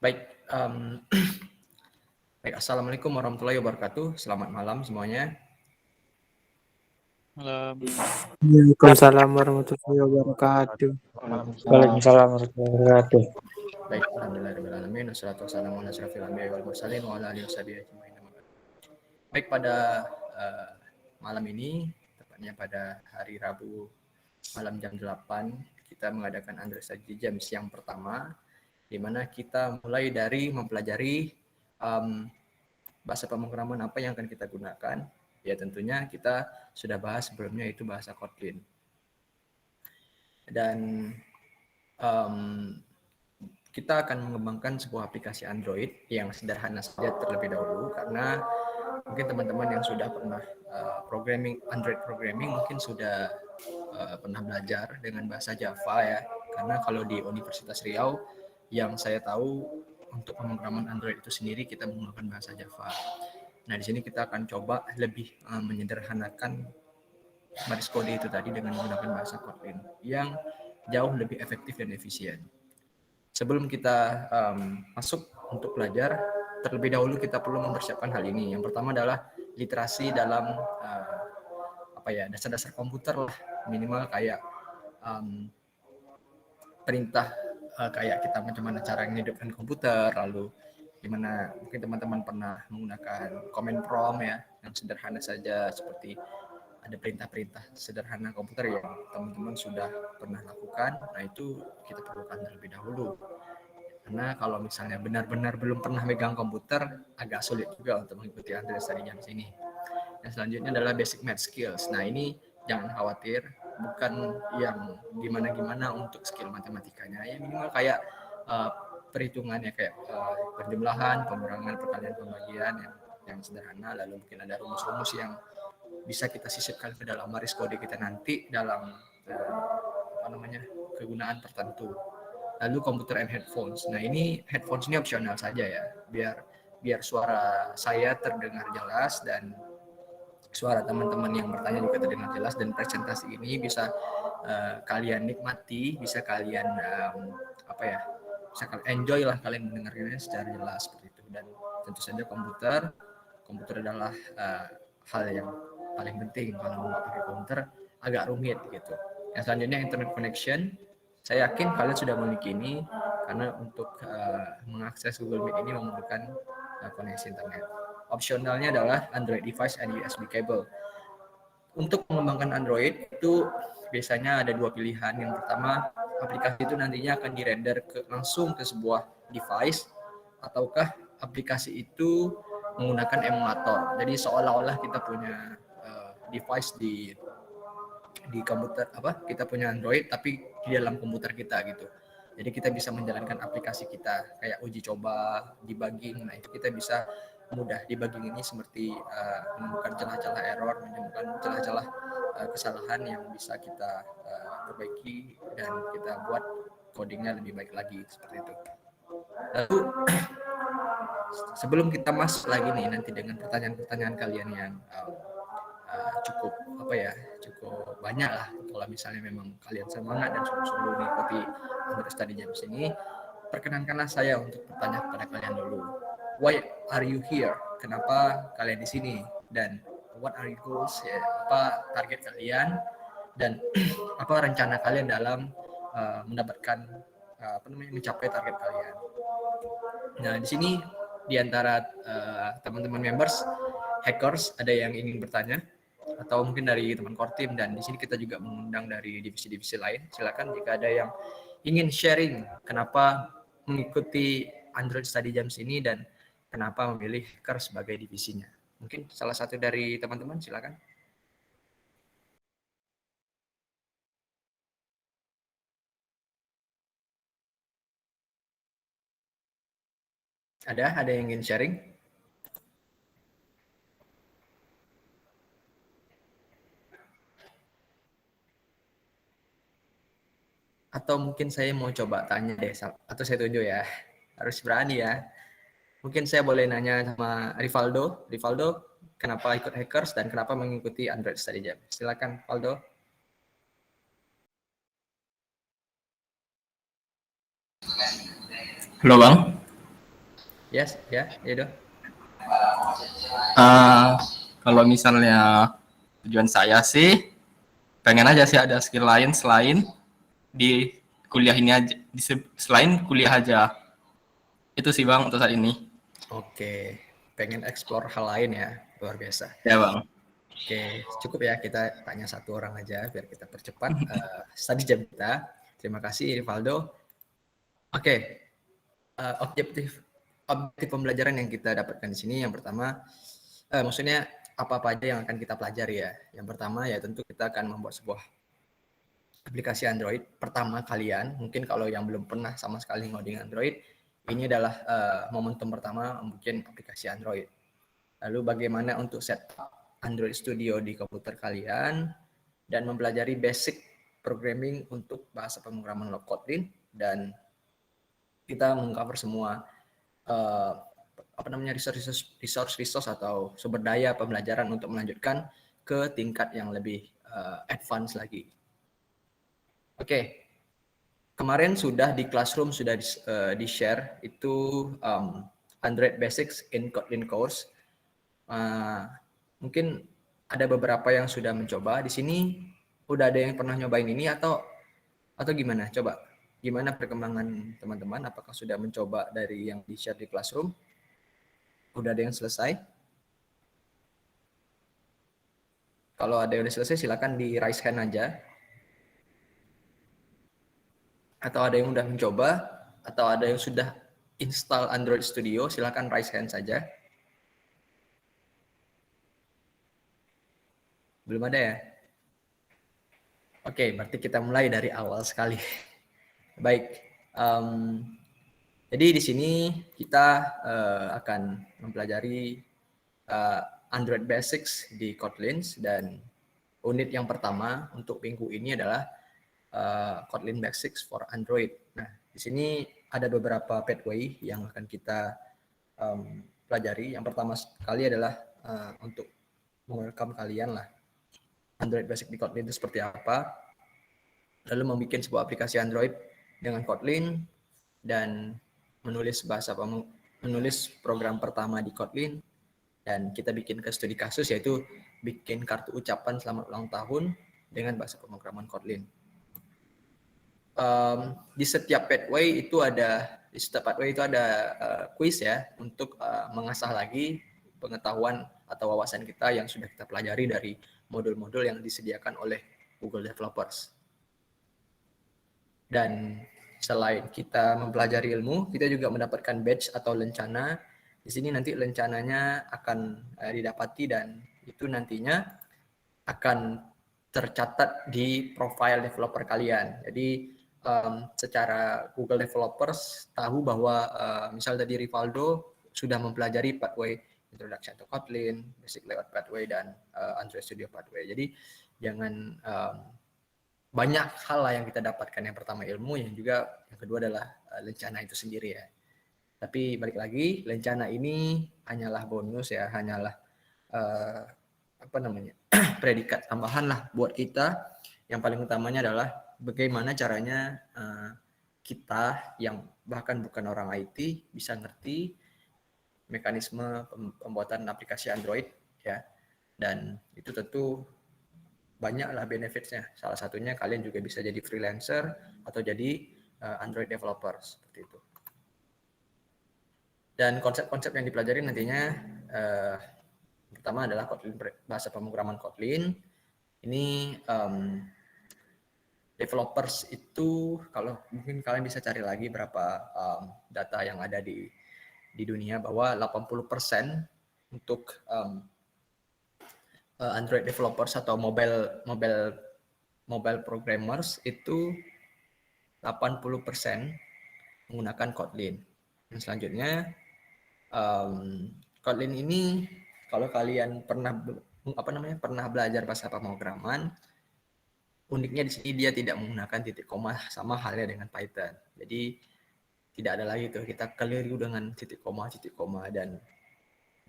Baik, baik. Assalamualaikum warahmatullahi wabarakatuh. Selamat malam semuanya. Malam. Waalaikumsalam warahmatullahi wabarakatuh. Waalaikumsalam warahmatullahi wabarakatuh. Baik, alhamdulillahirabbil wassalatu wassalamu ala asyrofil anbiya'i wal mursalin wa ala alihi washabihi ajmain. Baik, pada malam ini, tepatnya pada hari Rabu malam jam 8, kita mengadakan Android Study Jams yang pertama, di mana kita mulai dari mempelajari bahasa pemrograman apa yang akan kita gunakan. Ya tentunya kita sudah bahas sebelumnya, itu bahasa Kotlin. Dan kita akan mengembangkan sebuah aplikasi Android yang sederhana saja terlebih dahulu, karena mungkin teman-teman yang sudah pernah Android programming mungkin sudah pernah belajar dengan bahasa Java ya. Karena kalau di Universitas Riau yang saya tahu untuk pemrograman Android itu sendiri kita menggunakan bahasa Java. Nah, di sini kita akan coba lebih menyederhanakan baris kode itu tadi dengan menggunakan bahasa Kotlin yang jauh lebih efektif dan efisien. Sebelum kita masuk untuk belajar, terlebih dahulu kita perlu mempersiapkan hal ini. Yang pertama adalah literasi dalam dasar-dasar komputer lah, minimal kayak perintah kayak kita bagaimana cara menghidupkan komputer, lalu gimana mungkin teman-teman pernah menggunakan command prompt ya, yang sederhana saja seperti ada perintah-perintah sederhana komputer yang teman-teman sudah pernah lakukan. Nah, itu kita perlukan terlebih dahulu. Karena kalau misalnya benar-benar belum pernah megang komputer, agak sulit juga untuk mengikuti Android Study Jams ini. Yang selanjutnya adalah basic math skills. Nah, ini jangan khawatir, bukan yang gimana-gimana untuk skill matematikanya. Ya minimal kayak perhitungannya kayak penjumlahan, pengurangan, perkalian, pembagian yang sederhana. Lalu mungkin ada rumus-rumus yang bisa kita sisipkan ke dalam baris kode kita nanti dalam kegunaan tertentu. Lalu komputer and headphones. Nah, ini headphones ini opsional saja ya, biar suara saya terdengar jelas dan suara teman-teman yang bertanya juga terdengar jelas, dan presentasi ini bisa kalian nikmati, bisa kalian bisa kalian enjoy lah, kalian mendengarkannya secara jelas seperti itu. Dan tentu saja komputer adalah hal yang paling penting. Kalau mau pakai komputer agak rumit gitu. Yang selanjutnya internet connection. Saya yakin kalian sudah memiliki ini, karena untuk mengakses Google Meet ini memerlukan koneksi internet. Opsionalnya adalah Android device and USB cable. Untuk mengembangkan Android itu biasanya ada dua pilihan. Yang pertama, aplikasi itu nantinya akan dirender langsung ke sebuah device, ataukah aplikasi itu menggunakan emulator. Jadi seolah-olah kita punya device di komputer, kita punya Android tapi di dalam komputer kita gitu. Jadi kita bisa menjalankan aplikasi kita kayak uji coba, debugging. Nah, itu kita bisa mudah. Debugging ini seperti menemukan celah-celah error, menemukan celah-celah kesalahan yang bisa kita perbaiki dan kita buat codingnya lebih baik lagi seperti itu. Lalu sebelum kita masuk lagi nih nanti dengan pertanyaan-pertanyaan kalian yang cukup banyak lah, kalau misalnya memang kalian semangat dan sungguh-sungguh mengikuti Android Study Jams ini, perkenankanlah saya untuk bertanya kepada kalian dulu. Why are you here? Kenapa kalian di sini? Dan what are your goals? Ya, apa target kalian? Dan apa rencana kalian dalam mendapatkan mencapai target kalian? Nah, di sini di antara teman-teman members hackers ada yang ingin bertanya, atau mungkin dari teman core team, dan di sini kita juga mengundang dari divisi-divisi lain. Silakan jika ada yang ingin sharing kenapa mengikuti Android Study Jams ini dan kenapa memilih Hacker sebagai divisinya. Mungkin salah satu dari teman-teman, silakan. Ada yang ingin sharing? Atau mungkin saya mau coba tanya deh, atau saya tunjuk ya, harus berani ya. Mungkin saya boleh nanya sama Rivaldo. Rivaldo, kenapa ikut Hackers dan kenapa mengikuti Android Study Jam? Silakan, Valdo. Halo Bang. Yes, ya, Edo. Kalau misalnya tujuan saya sih pengen aja sih ada skill lain selain di kuliah ini aja, selain kuliah aja. Itu sih Bang untuk saat ini. Oke, pengen explore hal lain ya, luar biasa. Ya Bang. Oke, cukup ya kita tanya satu orang aja biar kita percepat study jam kita. Terima kasih Rivaldo. Oke, objektif pembelajaran yang kita dapatkan di sini yang pertama, maksudnya apa-apa aja yang akan kita pelajari ya. Yang pertama ya tentu kita akan membuat sebuah aplikasi Android pertama kalian. Mungkin kalau yang belum pernah sama sekali ngoding Android, ini adalah momentum pertama membuat aplikasi Android. Lalu bagaimana untuk setup Android Studio di komputer kalian dan mempelajari basic programming untuk bahasa pemrograman Kotlin, dan kita mengcover semua resource atau sumber daya pembelajaran untuk melanjutkan ke tingkat yang lebih advance lagi. Oke. Kemarin sudah di Classroom sudah di-share itu Android Basics in Kotlin course. Mungkin ada beberapa yang sudah mencoba. Di sini udah ada yang pernah nyobain ini atau gimana? Coba gimana perkembangan teman-teman? Apakah sudah mencoba dari yang di-share di Classroom? Udah ada yang selesai? Kalau ada yang udah selesai silakan di raise hand aja. Atau ada yang udah mencoba, atau ada yang sudah install Android Studio, silakan raise hand saja. Belum ada ya? Oke, berarti kita mulai dari awal sekali. Baik, jadi di sini kita akan mempelajari Android Basics di Kotlin, dan unit yang pertama untuk minggu ini adalah Kotlin Basics for Android. Nah, di sini ada beberapa pathway yang akan kita pelajari. Yang pertama sekali adalah untuk welcome kalian lah. Android Basic di Kotlin itu seperti apa, lalu membuat sebuah aplikasi Android dengan Kotlin, dan menulis program pertama di Kotlin, dan kita bikin ke studi kasus, yaitu bikin kartu ucapan selamat ulang tahun dengan bahasa pemrograman Kotlin. Di setiap pathway itu ada quiz ya untuk mengasah lagi pengetahuan atau wawasan kita yang sudah kita pelajari dari modul-modul yang disediakan oleh Google Developers. Dan selain kita mempelajari ilmu, kita juga mendapatkan badge atau lencana. Di sini nanti lencananya akan didapati, dan itu nantinya akan tercatat di profile developer kalian. Jadi secara Google Developers tahu bahwa misal tadi Rivaldo sudah mempelajari pathway Introduction to Kotlin, Basic Layout Pathway, dan Android Studio Pathway. Jadi jangan banyak hal lah yang kita dapatkan. Yang pertama ilmu, yang kedua adalah lencana itu sendiri ya. Tapi balik lagi, lencana ini hanyalah bonus ya, hanyalah predikat tambahan lah buat kita. Yang paling utamanya adalah bagaimana caranya kita yang bahkan bukan orang IT bisa ngerti mekanisme pembuatan aplikasi Android ya, dan itu tentu banyaklah benefitsnya. Salah satunya kalian juga bisa jadi freelancer atau jadi Android developer seperti itu. Dan konsep-konsep yang dipelajari nantinya pertama adalah Kotlin, bahasa pemrograman Kotlin. Ini developers itu, kalau mungkin kalian bisa cari lagi berapa data yang ada di dunia, bahwa 80% untuk Android developers atau mobile programmers itu 80% menggunakan Kotlin. Dan selanjutnya Kotlin ini, kalau kalian pernah belajar bahasa pemrograman, uniknya di sini dia tidak menggunakan titik koma, sama halnya dengan Python. Jadi tidak ada lagi tuh kita keliru dengan titik koma, dan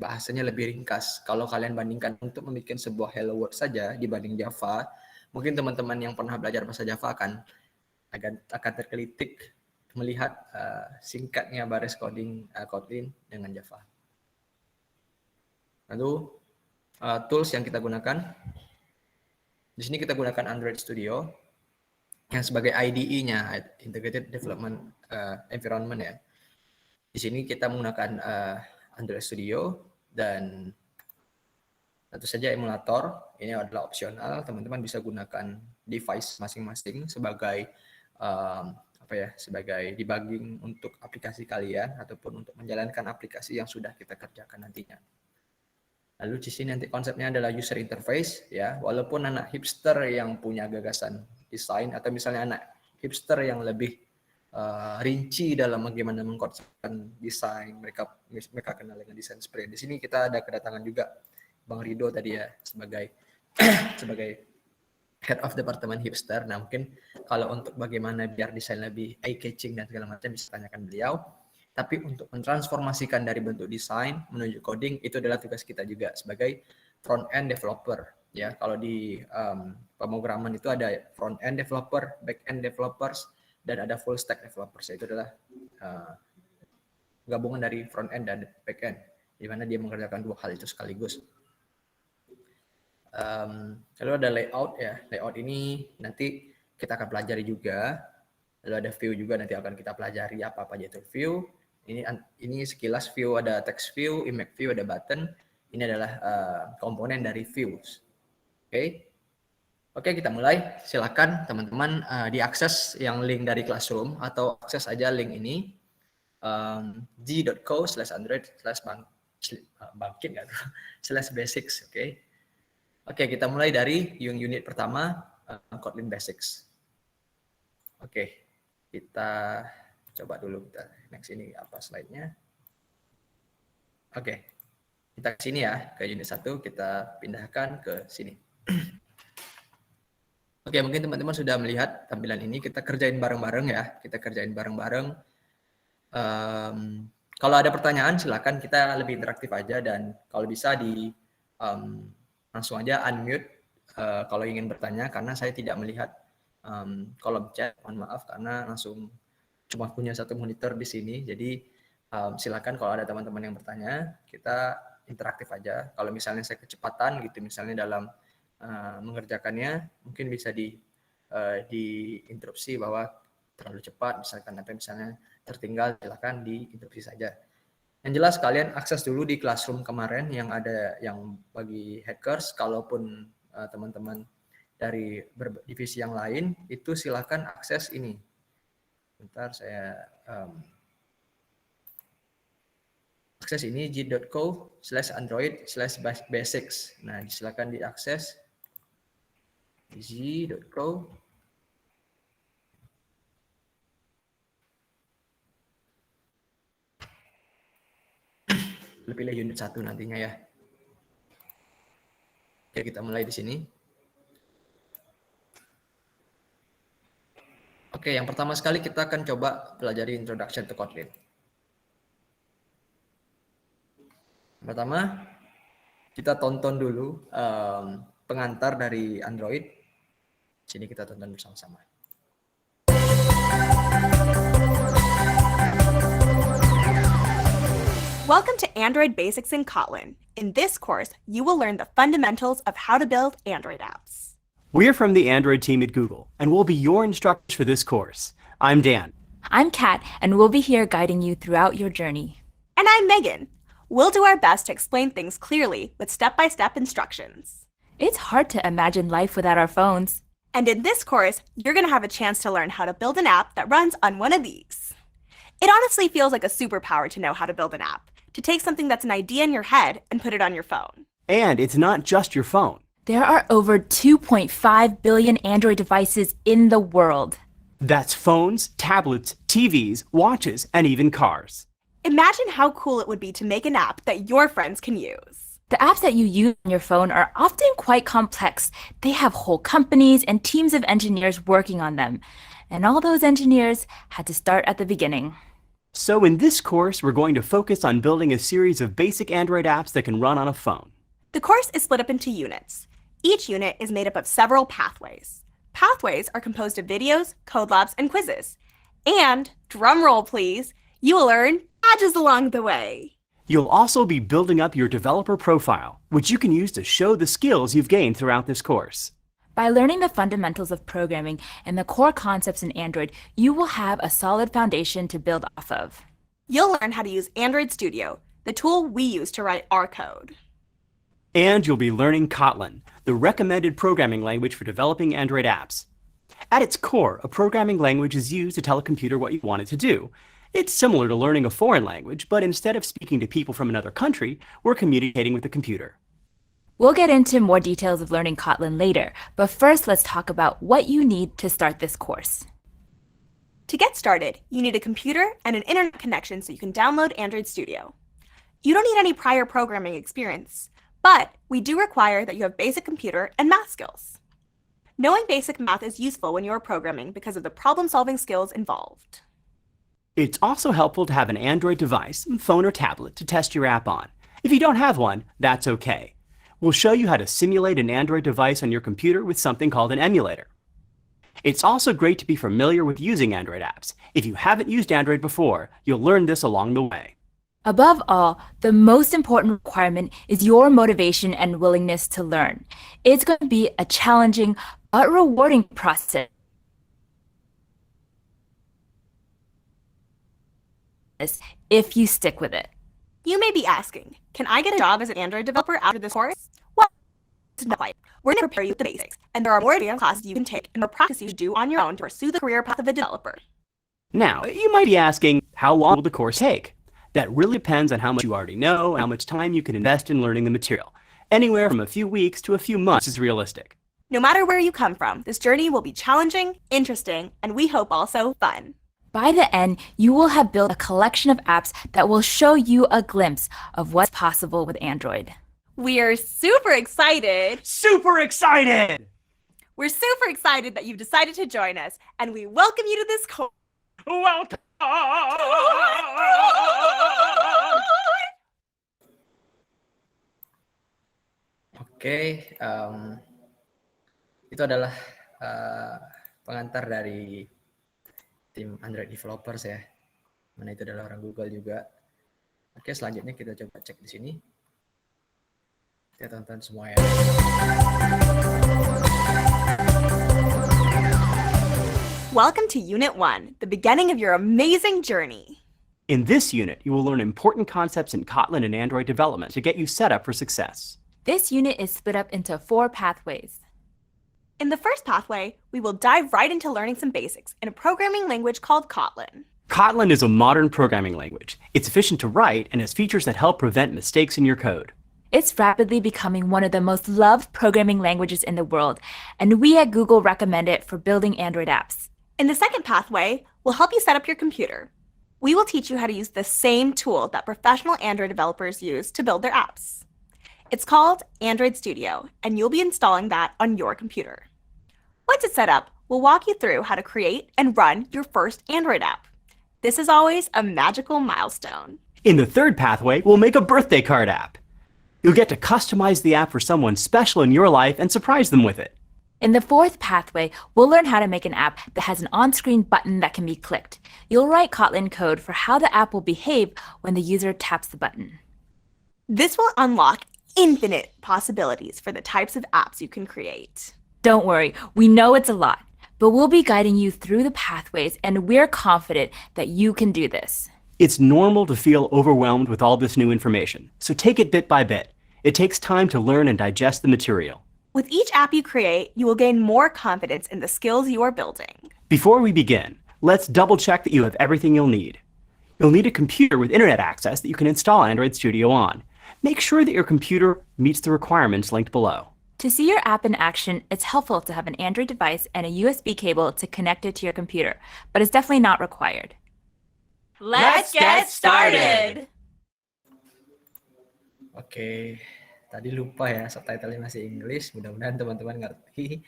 bahasanya lebih ringkas. Kalau kalian bandingkan untuk membuat sebuah hello world saja dibanding Java, mungkin teman-teman yang pernah belajar bahasa Java akan tergelitik melihat singkatnya baris coding Kotlin dengan Java. Lalu tools yang kita gunakan, di sini kita gunakan Android Studio yang sebagai IDE-nya, Integrated Development Environment ya. Di sini kita menggunakan Android Studio dan tentu saja emulator. Ini adalah opsional, teman-teman bisa gunakan device masing-masing sebagai sebagai debugging untuk aplikasi kalian ataupun untuk menjalankan aplikasi yang sudah kita kerjakan nantinya. Lalu di sini nanti konsepnya adalah user interface ya. Walaupun anak hipster yang punya gagasan desain atau misalnya anak hipster yang lebih rinci dalam bagaimana mengkonsepkan desain, mereka kenal dengan desain sprint. Di sini kita ada kedatangan juga Bang Rido tadi ya sebagai head of department hipster. Nah, mungkin kalau untuk bagaimana biar desain lebih eye-catching dan segala macam bisa tanyakan beliau. Tapi untuk mentransformasikan dari bentuk desain menuju coding itu adalah tugas kita juga sebagai front-end developer. Ya, kalau di pemrograman itu ada front-end developer, back-end developers, dan ada full stack developers. Itu adalah gabungan dari front-end dan back-end, di mana dia mengerjakan dua hal itu sekaligus. Lalu ada layout ya. Layout ini nanti kita akan pelajari juga. Lalu ada view juga, nanti akan kita pelajari apa aja itu view. Ini sekilas view, ada text view, image view, ada button. Ini adalah komponen dari views. Oke, kita mulai. Silakan teman-teman diakses yang link dari Classroom atau akses aja link ini g.co/android/bangkit/basics. Oke, kita mulai dari unit pertama, Kotlin Basics. Oke, kita coba dulu kita next ini apa slide-nya. Oke, kita ke sini ya, ke unit 1, kita pindahkan ke sini. Oke, mungkin teman-teman sudah melihat tampilan ini, kita kerjain bareng-bareng ya, kita kerjain bareng-bareng. Kalau ada pertanyaan silakan, kita lebih interaktif aja, dan kalau bisa langsung aja unmute kalau ingin bertanya, karena saya tidak melihat kolom chat, mohon maaf karena langsung cuma punya satu monitor di sini. Jadi silakan kalau ada teman-teman yang bertanya, kita interaktif aja. Kalau misalnya saya kecepatan gitu, misalnya dalam mengerjakannya, mungkin bisa diinterupsi bahwa terlalu cepat, misalkan apa misalnya tertinggal, silakan diinterupsi saja. Yang jelas kalian akses dulu di Classroom kemarin yang ada yang bagi hackers. Kalaupun teman-teman dari divisi yang lain itu silakan akses ini. Bentar saya akses ini g.co/android/basics. Nah, silakan diakses g.co. Pilih unit 1 nantinya ya. Oke, kita mulai di sini. Oke, yang pertama sekali kita akan coba pelajari Introduction to Kotlin. Pertama, kita tonton dulu pengantar dari Android. Sini kita tonton bersama-sama. Welcome to Android Basics in Kotlin. In this course, you will learn the fundamentals of how to build Android apps. We're from the Android team at Google, and we'll be your instructors for this course. I'm Dan. I'm Kat, and we'll be here guiding you throughout your journey. And I'm Megan. We'll do our best to explain things clearly with step-by-step instructions. It's hard to imagine life without our phones. And in this course, you're going to have a chance to learn how to build an app that runs on one of these. It honestly feels like a superpower to know how to build an app, to take something that's an idea in your head and put it on your phone. And it's not just your phone. There are over 2.5 billion Android devices in the world. That's phones, tablets, TVs, watches, and even cars. Imagine how cool it would be to make an app that your friends can use. The apps that you use on your phone are often quite complex. They have whole companies and teams of engineers working on them. And all those engineers had to start at the beginning. So in this course, we're going to focus on building a series of basic Android apps that can run on a phone. The course is split up into units. Each unit is made up of several pathways. Pathways are composed of videos, code labs, and quizzes. And, drumroll please, you will earn badges along the way. You'll also be building up your developer profile, which you can use to show the skills you've gained throughout this course. By learning the fundamentals of programming and the core concepts in Android, you will have a solid foundation to build off of. You'll learn how to use Android Studio, the tool we use to write our code. And you'll be learning Kotlin, the recommended programming language for developing Android apps. At its core, a programming language is used to tell a computer what you want it to do. It's similar to learning a foreign language, but instead of speaking to people from another country, we're communicating with the computer. We'll get into more details of learning Kotlin later, but first let's talk about what you need to start this course. To get started, you need a computer and an internet connection so you can download Android Studio. You don't need any prior programming experience, but we do require that you have basic computer and math skills. Knowing basic math is useful when you're programming because of the problem-solving skills involved. It's also helpful to have an Android device, phone or tablet, to test your app on. If you don't have one, that's okay. We'll show you how to simulate an Android device on your computer with something called an emulator. It's also great to be familiar with using Android apps. If you haven't used Android before, you'll learn this along the way. Above all, the most important requirement is your motivation and willingness to learn. It's going to be a challenging but rewarding process. If you stick with it. You may be asking, can I get a job as an Android developer after this course? Well, not quite. We're going to prepare you with the basics, and there are more advanced classes you can take and more practice you should do on your own to pursue the career path of a developer. Now, you might be asking, how long will the course take? That really depends on how much you already know and how much time you can invest in learning the material. Anywhere from a few weeks to a few months is realistic. No matter where you come from, this journey will be challenging, interesting, and we hope also fun. By the end, you will have built a collection of apps that will show you a glimpse of what's possible with Android. We are super excited. Super excited! We're super excited that you've decided to join us, and we welcome you to this course. Welcome! Oke, itu adalah pengantar dari tim Android developers ya. Mana itu adalah orang Google juga. Oke, selanjutnya kita coba cek di sini. Kita tonton semua ya. Welcome to Unit 1, the beginning of your amazing journey. In this unit, you will learn important concepts in Kotlin and Android development to get you set up for success. This unit is split up into 4 pathways. In the first pathway, we will dive right into learning some basics in a programming language called Kotlin. Kotlin is a modern programming language. It's efficient to write and has features that help prevent mistakes in your code. It's rapidly becoming one of the most loved programming languages in the world, and we at Google recommend it for building Android apps. In the second pathway, we'll help you set up your computer. We will teach you how to use the same tool that professional Android developers use to build their apps. It's called Android Studio, and you'll be installing that on your computer. Once it's set up, we'll walk you through how to create and run your first Android app. This is always a magical milestone. In the third pathway, we'll make a birthday card app. You'll get to customize the app for someone special in your life and surprise them with it. In the fourth pathway, we'll learn how to make an app that has an on-screen button that can be clicked. You'll write Kotlin code for how the app will behave when the user taps the button. This will unlock infinite possibilities for the types of apps you can create. Don't worry, we know it's a lot, but we'll be guiding you through the pathways, and we're confident that you can do this. It's normal to feel overwhelmed with all this new information, so take it bit by bit. It takes time to learn and digest the material. With each app you create, you will gain more confidence in the skills you are building. Before we begin, let's double check that you have everything you'll need. You'll need a computer with internet access that you can install Android Studio on. Make sure that your computer meets the requirements linked below. To see your app in action, it's helpful to have an Android device and a USB cable to connect it to your computer, but it's definitely not required. Let's get started! Oke, tadi lupa ya subtitle-nya masih English. Mudah-mudahan teman-teman ngerti.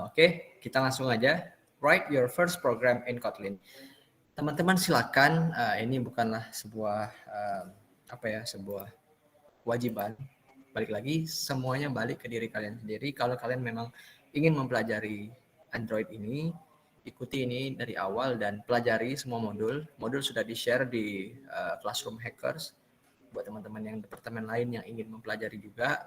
Oke, kita langsung aja. Write your first program in Kotlin. Teman-teman silakan. Ini bukanlah sebuah sebuah kewajiban. Balik lagi, semuanya balik ke diri kalian sendiri. Kalau kalian memang ingin mempelajari Android ini, ikuti ini dari awal dan pelajari semua modul. Modul sudah di-share di Classroom Hackers. Buat teman-teman yang departemen lain yang ingin mempelajari juga,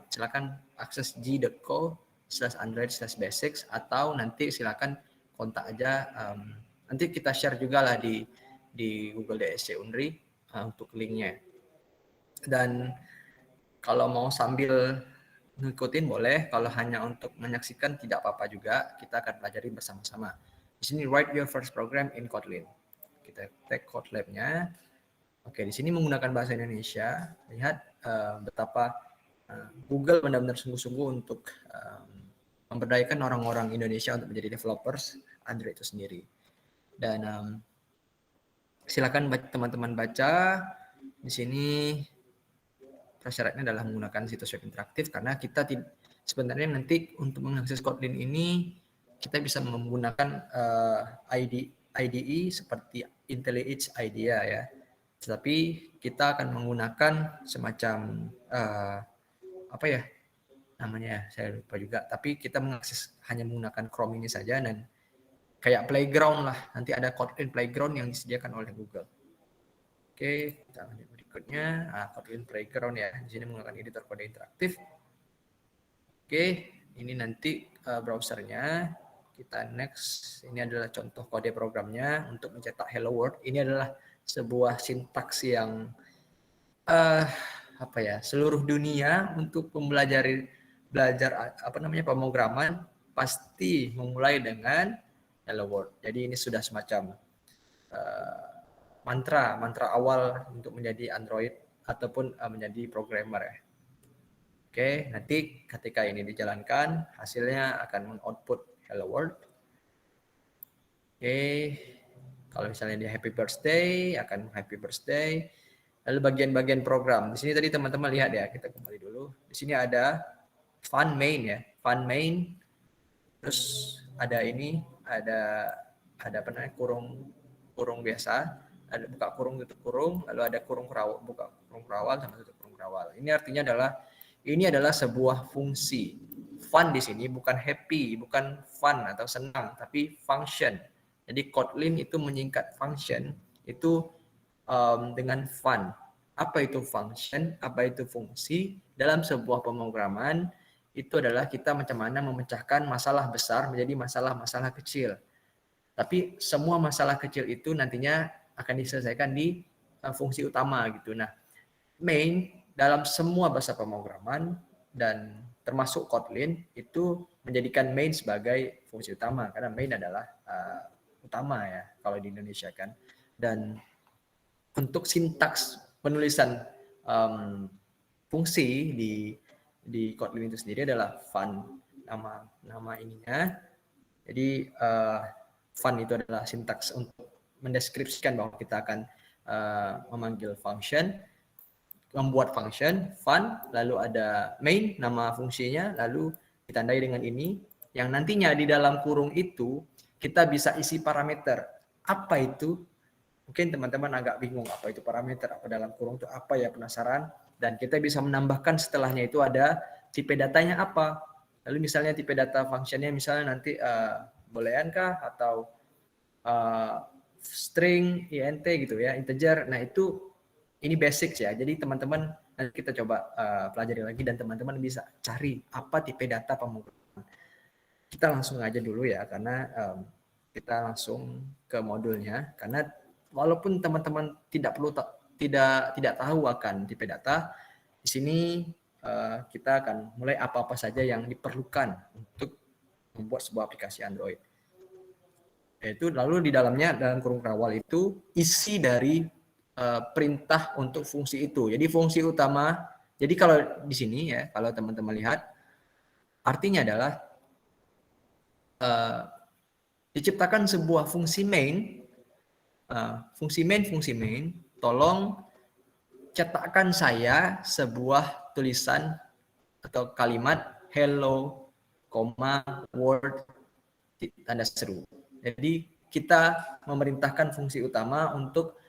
silakan akses g.co/android/basics atau nanti silakan kontak aja. Nanti kita share juga lah di Google DSC Unri untuk linknya. Dan kalau mau sambil ngikutin boleh, kalau hanya untuk menyaksikan tidak apa-apa juga, kita akan pelajari bersama-sama. Di sini write your first program in Kotlin. Kita tag Kotlab-nya. Oke, di sini menggunakan bahasa Indonesia. Lihat betapa Google benar-benar sungguh-sungguh untuk memberdayakan orang-orang Indonesia untuk menjadi developers Android itu sendiri. Dan silakan teman-teman baca. Di sini syaratnya adalah menggunakan situs web interaktif, karena kita sebenarnya nanti untuk mengakses Kotlin ini kita bisa menggunakan IDE seperti IntelliJ IDEA ya. Tetapi kita akan menggunakan semacam apa ya namanya, saya lupa juga. Tapi kita hanya menggunakan Chrome ini saja, dan kayak playground lah. Nanti ada Kotlin Playground yang disediakan oleh Google. Oke, kita lanjut berikutnya. Kotlin Playground ya. Di sini menggunakan editor kode interaktif. Oke, ini nanti browsernya. Kita next. Ini adalah contoh kode programnya untuk mencetak Hello World. Ini adalah sebuah sintaks yang apa ya, seluruh dunia untuk belajar pemrograman pasti memulai dengan Hello World. Jadi ini sudah semacam mantra awal untuk menjadi Android ataupun menjadi programmer ya. Oke, nanti ketika ini dijalankan, hasilnya akan mengoutput Hello World. Oke, kalau misalnya dia happy birthday, akan happy birthday. Lalu bagian-bagian program. Di sini tadi teman-teman lihat ya, kita kembali dulu. Di sini ada fun main ya, fun main. Terus ada ini, ada apa namanya, kurung biasa. Ada buka kurung, tutup kurung, lalu ada kurung kerawal, buka kurung kerawal sama tutup kurung kerawal. Ini artinya ini adalah sebuah fungsi. Fun di sini bukan happy, bukan fun atau senang, tapi function. Jadi Kotlin itu menyingkat function itu dengan fun. Apa itu function? Apa itu fungsi? Dalam sebuah pemrograman itu adalah kita macam mana memecahkan masalah besar menjadi masalah-masalah kecil. Tapi semua masalah kecil itu nantinya akan diselesaikan di fungsi utama gitu. Nah, main dalam semua bahasa pemrograman dan termasuk Kotlin itu menjadikan main sebagai fungsi utama, karena main adalah utama ya kalau di Indonesia kan. Dan untuk sintaks penulisan fungsi di Kotlin itu sendiri adalah fun, nama ininya. Jadi fun itu adalah sintaks untuk mendeskripsikan bahwa kita akan memanggil function, membuat function, fun, lalu ada main, nama fungsinya, lalu ditandai dengan ini, yang nantinya di dalam kurung itu kita bisa isi parameter. Apa itu? Mungkin teman-teman agak bingung apa itu parameter, apa dalam kurung itu apa ya, penasaran, dan kita bisa menambahkan setelahnya itu ada tipe datanya apa. Lalu misalnya tipe data functionnya misalnya nanti boolean kah atau string, int gitu ya, integer. Nah itu ini basics ya. Jadi teman-teman nanti kita coba pelajari lagi dan teman-teman bisa cari apa tipe data pemrograman. Kita langsung aja dulu ya, karena kita langsung ke modulnya. Karena walaupun teman-teman tidak tahu akan tipe data, di sini kita akan mulai apa-apa saja yang diperlukan untuk membuat sebuah aplikasi Android. Yaitu lalu di dalamnya, dalam kurung kerawal itu isi dari perintah untuk fungsi itu. Jadi fungsi utama, jadi kalau di sini ya, kalau teman-teman lihat, artinya adalah diciptakan sebuah fungsi main, fungsi main, tolong cetakkan saya sebuah tulisan atau kalimat hello, word, tanda seru. Jadi kita memerintahkan fungsi utama untuk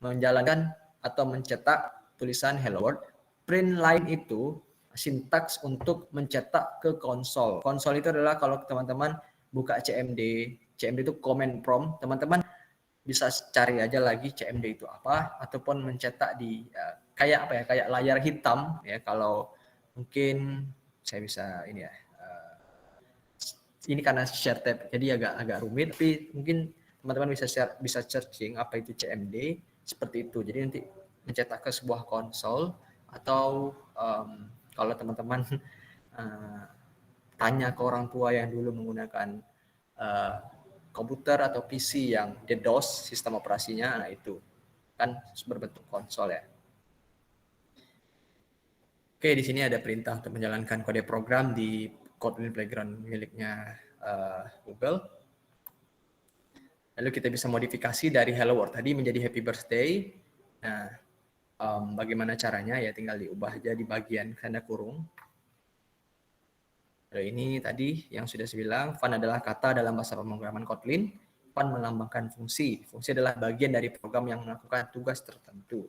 menjalankan atau mencetak tulisan hello world. Print line itu sintaks untuk mencetak ke konsol. Konsol itu adalah kalau teman-teman buka CMD CMD itu command prompt. Teman-teman bisa cari aja lagi CMD itu apa, ataupun mencetak di kayak apa ya, kayak layar hitam ya. Kalau mungkin saya bisa ini ya, ini karena share tab jadi agak rumit, tapi mungkin teman-teman bisa searching apa itu CMD seperti itu. Jadi nanti mencetak ke sebuah konsol, atau kalau teman-teman tanya ke orang tua yang dulu menggunakan komputer atau PC yang DDoS sistem operasinya, nah itu kan berbentuk konsol ya. Oke, di sini ada perintah untuk menjalankan kode program di Kotlin Playground miliknya Google. Lalu kita bisa modifikasi dari Hello World tadi menjadi Happy Birthday. Nah, bagaimana caranya ya, tinggal diubah aja di bagian tanda kurung. Ini tadi yang sudah saya bilang, fun adalah kata dalam bahasa pemrograman Kotlin. Fun melambangkan fungsi. Fungsi adalah bagian dari program yang melakukan tugas tertentu.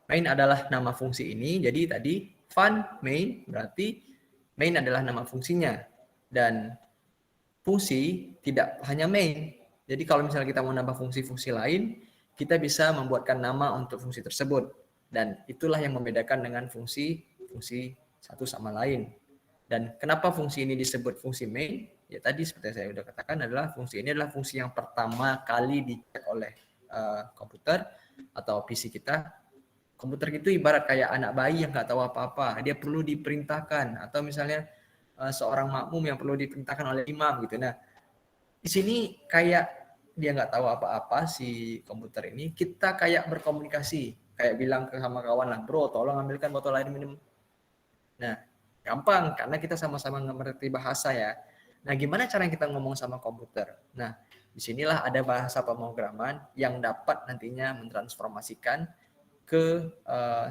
Main adalah nama fungsi ini. Jadi tadi fun main berarti main adalah nama fungsinya. Dan fungsi tidak hanya main. Jadi kalau misalnya kita mau nambah fungsi-fungsi lain, kita bisa membuatkan nama untuk fungsi tersebut. Dan itulah yang membedakan dengan fungsi satu sama lain. Dan kenapa fungsi ini disebut fungsi main? Ya tadi seperti saya sudah katakan, adalah fungsi ini adalah fungsi yang pertama kali dicek oleh komputer atau PC kita. Komputer itu ibarat kayak anak bayi yang nggak tahu apa-apa. Dia perlu diperintahkan, atau misalnya seorang makmum yang perlu diperintahkan oleh imam gitu. Nah, di sini kayak dia nggak tahu apa-apa si komputer ini. Kita kayak berkomunikasi, kayak bilang ke sama kawan lah, bro, tolong ambilkan botol air minum. Nah, gampang karena kita sama-sama mengerti bahasa ya. Nah, gimana cara kita ngomong sama komputer? Nah, disinilah ada bahasa pemrograman yang dapat nantinya mentransformasikan ke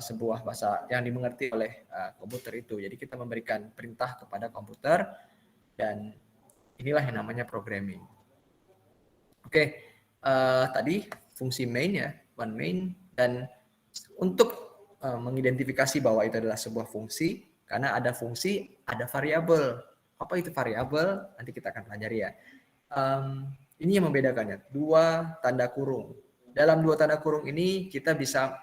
sebuah bahasa yang dimengerti oleh komputer itu. Jadi kita memberikan perintah kepada komputer, dan inilah yang namanya programming. Oke, tadi fungsi main ya, one main, dan untuk mengidentifikasi bahwa itu adalah sebuah fungsi, karena ada fungsi, ada variabel. Apa itu variabel? Nanti kita akan pelajari ya. Ini yang membedakannya, dua tanda kurung. Dalam dua tanda kurung ini kita bisa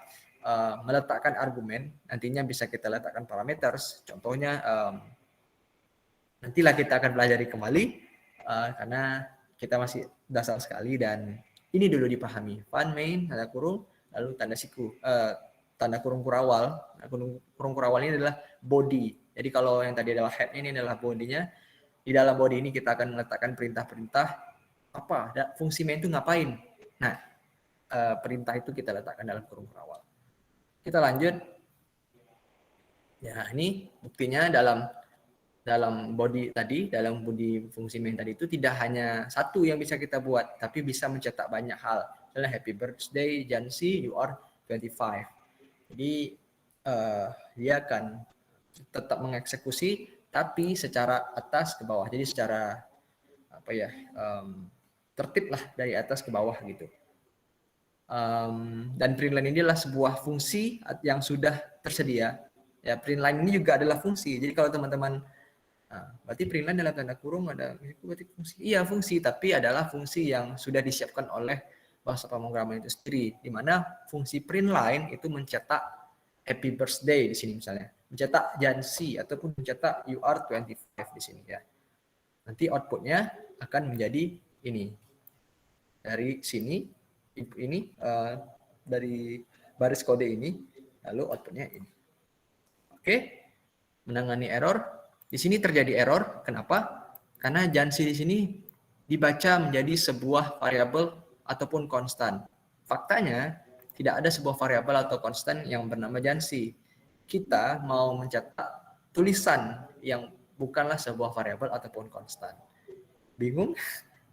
meletakkan argumen, nantinya bisa kita letakkan parameters. Contohnya nantilah kita akan pelajari kembali karena kita masih dasar sekali, dan ini dulu dipahami. Fun main tanda kurung, lalu tanda kurung kurawal. Kurung kurawal ini adalah body. Jadi kalau yang tadi adalah head, ini adalah bodinya. Di dalam body ini kita akan meletakkan perintah-perintah apa, fungsi main itu ngapain. Nah, perintah itu kita letakkan dalam kurung kurawal. Kita lanjut. Ya, ini buktinya dalam body tadi, dalam body fungsi main tadi itu tidak hanya satu yang bisa kita buat, tapi bisa mencetak banyak hal. Misalnya happy birthday, Jansi, you are 25. Jadi dia akan tetap mengeksekusi, tapi secara atas ke bawah. Jadi secara apa ya, tertib lah dari atas ke bawah gitu. Dan printline ini adalah sebuah fungsi yang sudah tersedia. Ya, printline ini juga adalah fungsi. Jadi kalau teman-teman, berarti printline dalam tanda kurung ada, berarti fungsi. Iya fungsi, tapi adalah fungsi yang sudah disiapkan oleh bahasa pemrograman itu sendiri. Di mana fungsi printline itu mencetak happy birthday di sini misalnya, mencetak Jansi ataupun mencetak you are 25 di sini ya. Nanti outputnya akan menjadi ini. Dari sini ini dari baris kode ini, lalu outputnya ini. Oke, menangani error. Di sini terjadi error. Kenapa? Karena Jansi di sini dibaca menjadi sebuah variabel ataupun konstan. Faktanya tidak ada sebuah variabel atau konstan yang bernama Jansi. Kita mau mencetak tulisan yang bukanlah sebuah variabel ataupun konstan. Bingung?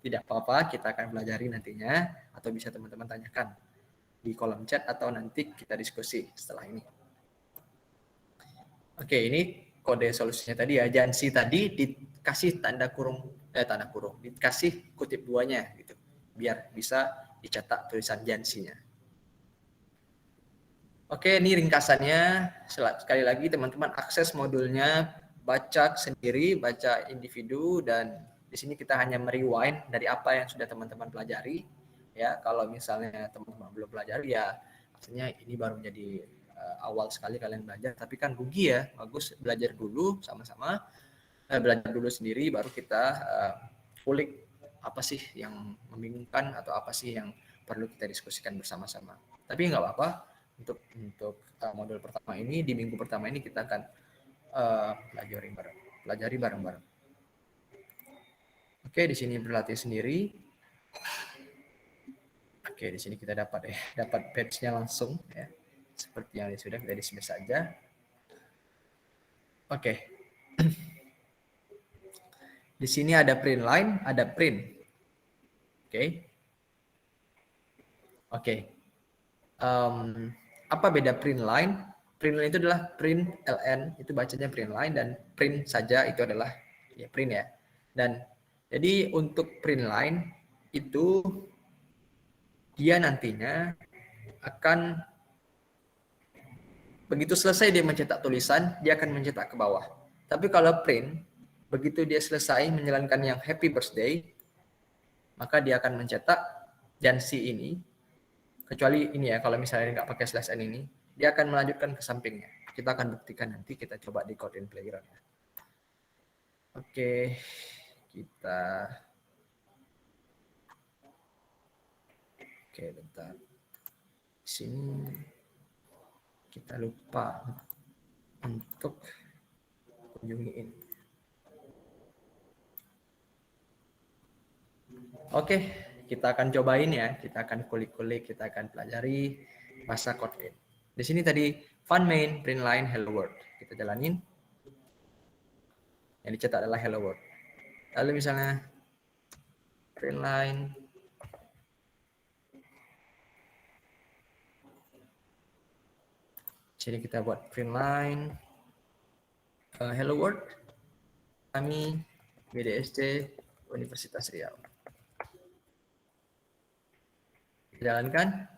Tidak apa-apa, kita akan pelajari nantinya, atau bisa teman-teman tanyakan di kolom chat atau nanti kita diskusi setelah ini. Oke, ini kode solusinya tadi ya. Jansi tadi dikasih tanda kurung, dikasih kutip duanya gitu, biar bisa dicetak tulisan Jansinya. Oke, ini ringkasannya. Sekali lagi teman-teman akses modulnya, baca sendiri, baca individu, dan Di sini kita hanya merewind dari apa yang sudah teman-teman pelajari. Ya, kalau misalnya teman-teman belum pelajari ya, artinya ini baru menjadi awal sekali kalian belajar. Tapi kan rugi ya, bagus belajar dulu sama-sama, belajar dulu sendiri, baru kita kulik apa sih yang membingungkan atau apa sih yang perlu kita diskusikan bersama-sama. Tapi nggak apa-apa, untuk modul pertama ini, di minggu pertama ini kita akan pelajari bareng-bareng. Oke, di sini berlatih sendiri. Oke, di sini kita dapat badge-nya langsung ya. Seperti yang sudah kita dismiss saja. Oke. Di sini ada print line, ada print. Oke. Oke. Apa beda print line? Print line itu adalah print ln, itu bacanya print line, dan print saja itu adalah ya print ya. Dan jadi untuk print line itu dia nantinya akan begitu selesai dia mencetak tulisan, dia akan mencetak ke bawah. Tapi kalau print, begitu dia selesai menjalankan yang happy birthday, maka dia akan mencetak, dan si ini, kecuali ini ya, kalau misalnya nggak pakai slash n ini, dia akan melanjutkan ke sampingnya. Kita akan buktikan nanti, kita coba di Kotlin Playground. Oke, kita... Oke, bentar. Di sini kita lupa untuk kunjungiin. Oke, kita akan cobain ya. Kita akan kulik-kulik, kita akan pelajari bahasa Kotlin. Di sini tadi fun main, print line, hello world. Kita jalanin. Yang dicetak adalah hello world. Lalu misalnya print line, jadi kita buat print line, hello world, kami GDSC Universitas Riau. Jalankan,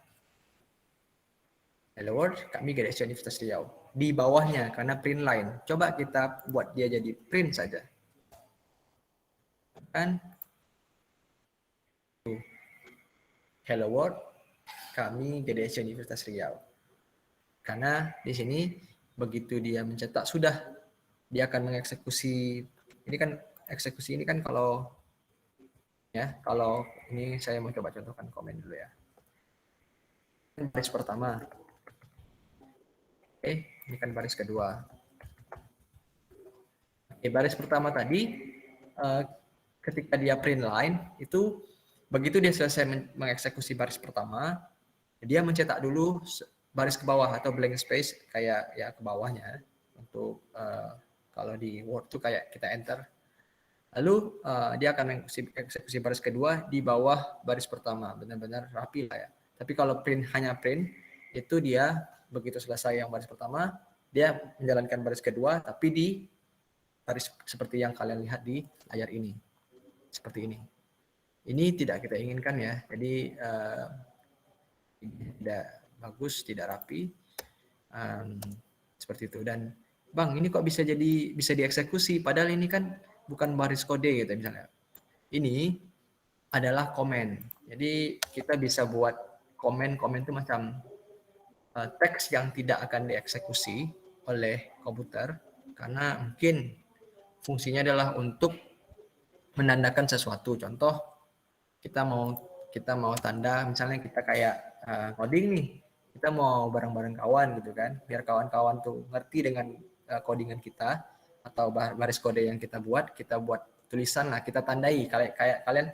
hello world, kami GDSC Universitas Riau. Di bawahnya karena print line, coba kita buat dia jadi print saja. Kan, hello world, kami GDSC Universitas Riau. Karena di sini begitu dia mencetak sudah, dia akan mengeksekusi. Ini kan eksekusi ini kan kalau ya, kalau ini saya mau coba contohkan komen dulu ya. Baris pertama. Oke, ini kan baris kedua. Oke, baris pertama tadi ketika dia print line itu begitu dia selesai mengeksekusi baris pertama, dia mencetak dulu baris ke bawah atau blank space kayak ya ke bawahnya untuk kalau di Word tuh kayak kita enter. Lalu dia akan mengeksekusi baris kedua di bawah baris pertama, benar-benar rapi lah ya. Tapi kalau print hanya print itu dia begitu selesai yang baris pertama, dia menjalankan baris kedua tapi di baris seperti yang kalian lihat di layar ini. Seperti ini. Ini tidak kita inginkan ya. Jadi tidak bagus, tidak rapi, seperti itu. Dan bang, ini kok bisa dieksekusi padahal ini kan bukan baris kode gitu misalnya. Ini adalah komen. Jadi kita bisa buat komen itu macam teks yang tidak akan dieksekusi oleh komputer karena mungkin fungsinya adalah untuk menandakan sesuatu. Contoh, kita mau tanda misalnya kita kayak coding nih. Kita mau bareng-bareng kawan gitu kan, biar kawan-kawan tuh ngerti dengan codingan kita atau baris kode yang kita buat tulisan lah, kita tandai kayak kalian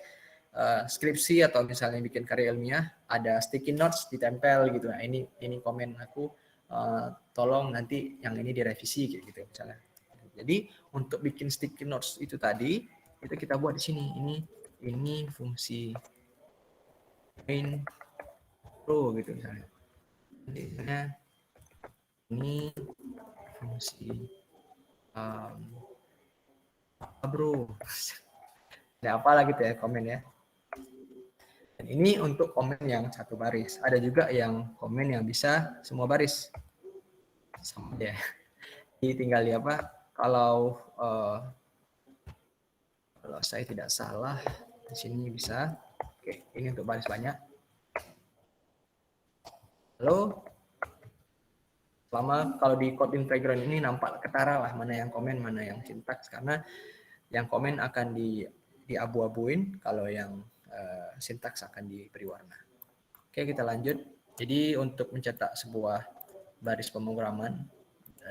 skripsi atau misalnya bikin karya ilmiah ada sticky notes ditempel gitu. Nah, ini komen aku, tolong nanti yang ini direvisi kayak gitu misalnya. Jadi untuk bikin sticky notes itu tadi itu kita buat di sini. Ini fungsi main pro gitu misalnya. Ini fungsi apa bro? Ada apalah gitu ya komen ya. Dan ini untuk komen yang satu baris. Ada juga yang komen yang bisa semua baris. Sama ya. Jadi tinggal di apa? Kalau Kalau saya tidak salah, di sini bisa. Oke, ini untuk baris banyak. Halo? Selama kalau di Kotlin Playground ini nampak ketara lah mana yang komen, mana yang sintaks, karena yang komen akan diabu-abuin, kalau yang sintaks akan diberi warna. Oke, kita lanjut. Jadi untuk mencetak sebuah baris pemrograman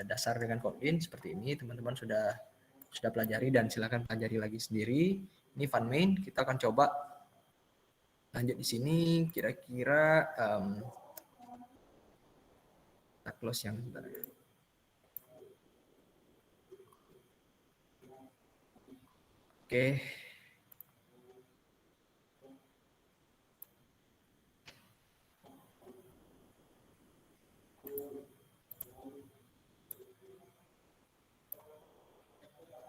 dasar dengan Kotlin seperti ini, teman-teman sudah pelajari dan silakan pelajari lagi sendiri. Ini fun main, kita akan coba lanjut di sini. Kira-kira kita close yang sebentar. Oke.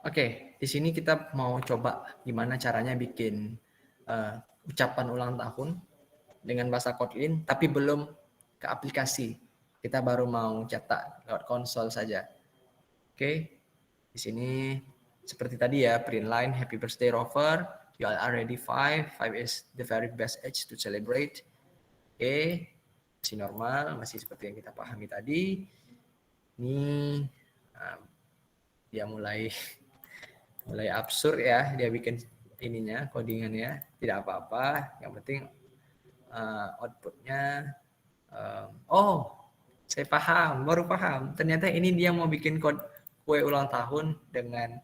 Oke, di sini kita mau coba gimana caranya bikin ucapan ulang tahun dengan bahasa Kotlin, tapi belum ke aplikasi. Kita baru mau cetak lewat konsol saja. Oke, di sini seperti tadi ya, print line, happy birthday Rover, you are already 5 is the very best age to celebrate. Oke, masih normal, masih seperti yang kita pahami tadi. Ini dia mulai absurd ya, dia bikin ininya, codingannya, tidak apa-apa, yang penting outputnya. Oh, saya baru paham, ternyata ini dia mau bikin kue ulang tahun dengan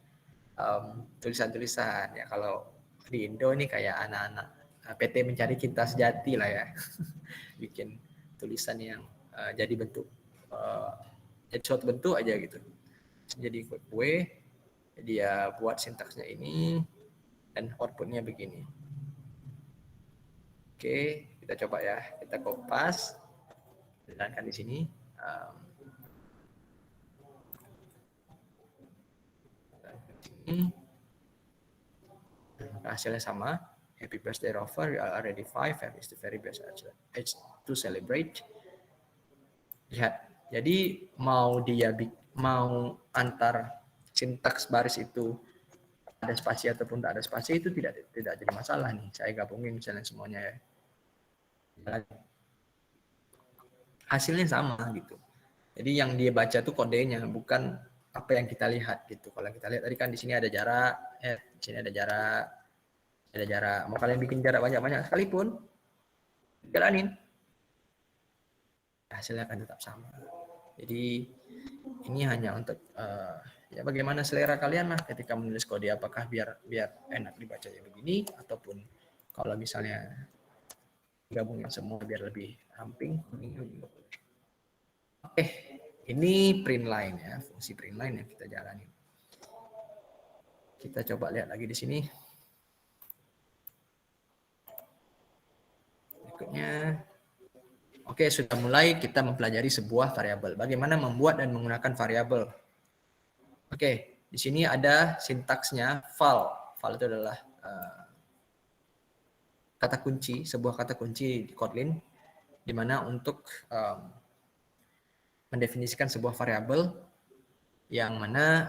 tulisan-tulisan ya. Kalau di Indo ini kayak anak-anak PT Mencari Cinta Sejati lah ya. Bikin tulisan yang jadi bentuk jadi suatu bentuk aja gitu, jadi kue. Dia buat sintaksnya ini dan outputnya begini. Oke, kita coba ya, kita kopas, jalankan di sini. Hasilnya sama, happy birthday Rover, you are already 5 is the very best age to celebrate. Lihat, jadi mau antar sintaks baris itu ada spasi ataupun tak ada spasi itu tidak jadi masalah nih. Saya gabungin misalnya semuanya ya. Hasilnya sama gitu. Jadi yang dia baca tuh kodenya, bukan apa yang kita lihat gitu. Kalau kita lihat tadi kan di sini ada jarak, di sini ada jarak. Mau kalian bikin jarak banyak-banyak sekalipun, jalanin, hasilnya akan tetap sama. Jadi ini hanya untuk ya bagaimana selera kalian lah ketika menulis kode, apakah biar enak dibacanya begini, ataupun kalau misalnya gabungin semua biar lebih ramping. Oke, ini print line ya, fungsi print line yang kita jalani. Kita coba lihat lagi di sini. Berikutnya, oke, sudah mulai kita mempelajari sebuah variabel. Bagaimana membuat dan menggunakan variabel. Oke, di sini ada sintaksnya val. Val itu adalah kata kunci, sebuah kata kunci di Kotlin, di mana untuk mendefinisikan sebuah variabel yang mana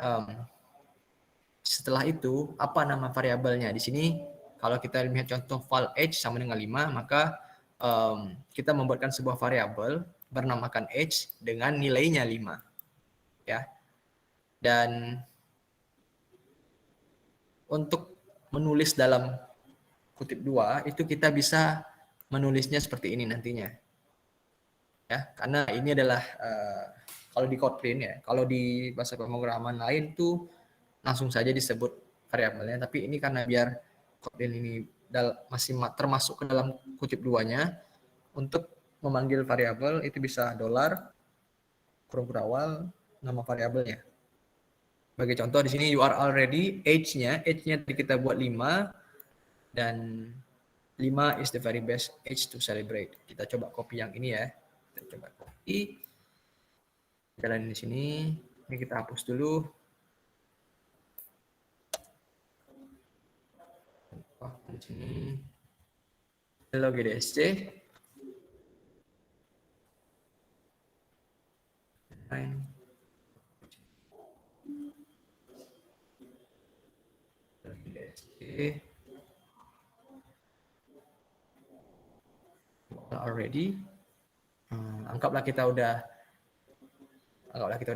setelah itu apa nama variabelnya. Di sini kalau kita lihat contoh val age sama dengan 5, maka kita membuatkan sebuah variabel bernamakan age dengan nilainya 5. Ya. Dan untuk menulis dalam kutip 2 itu kita bisa menulisnya seperti ini nantinya. Ya, karena ini adalah kalau di Kotlin ya, kalau di bahasa pemrograman lain tuh langsung saja disebut variabelnya, tapi ini karena biar Kotlin ini masih termasuk ke dalam kutip 2-nya, untuk memanggil variabel itu bisa $, kurung awal, nama variabelnya. Sebagai contoh di sini you are already, age-nya kita buat 5, dan 5 is the very best age to celebrate. Kita coba copy yang ini ya. Kita coba copy. Jalan di sini. Ini kita hapus dulu. Oh, di sini. Hello GDSC. GDSC. Oke. Already. Anggaplah kita udah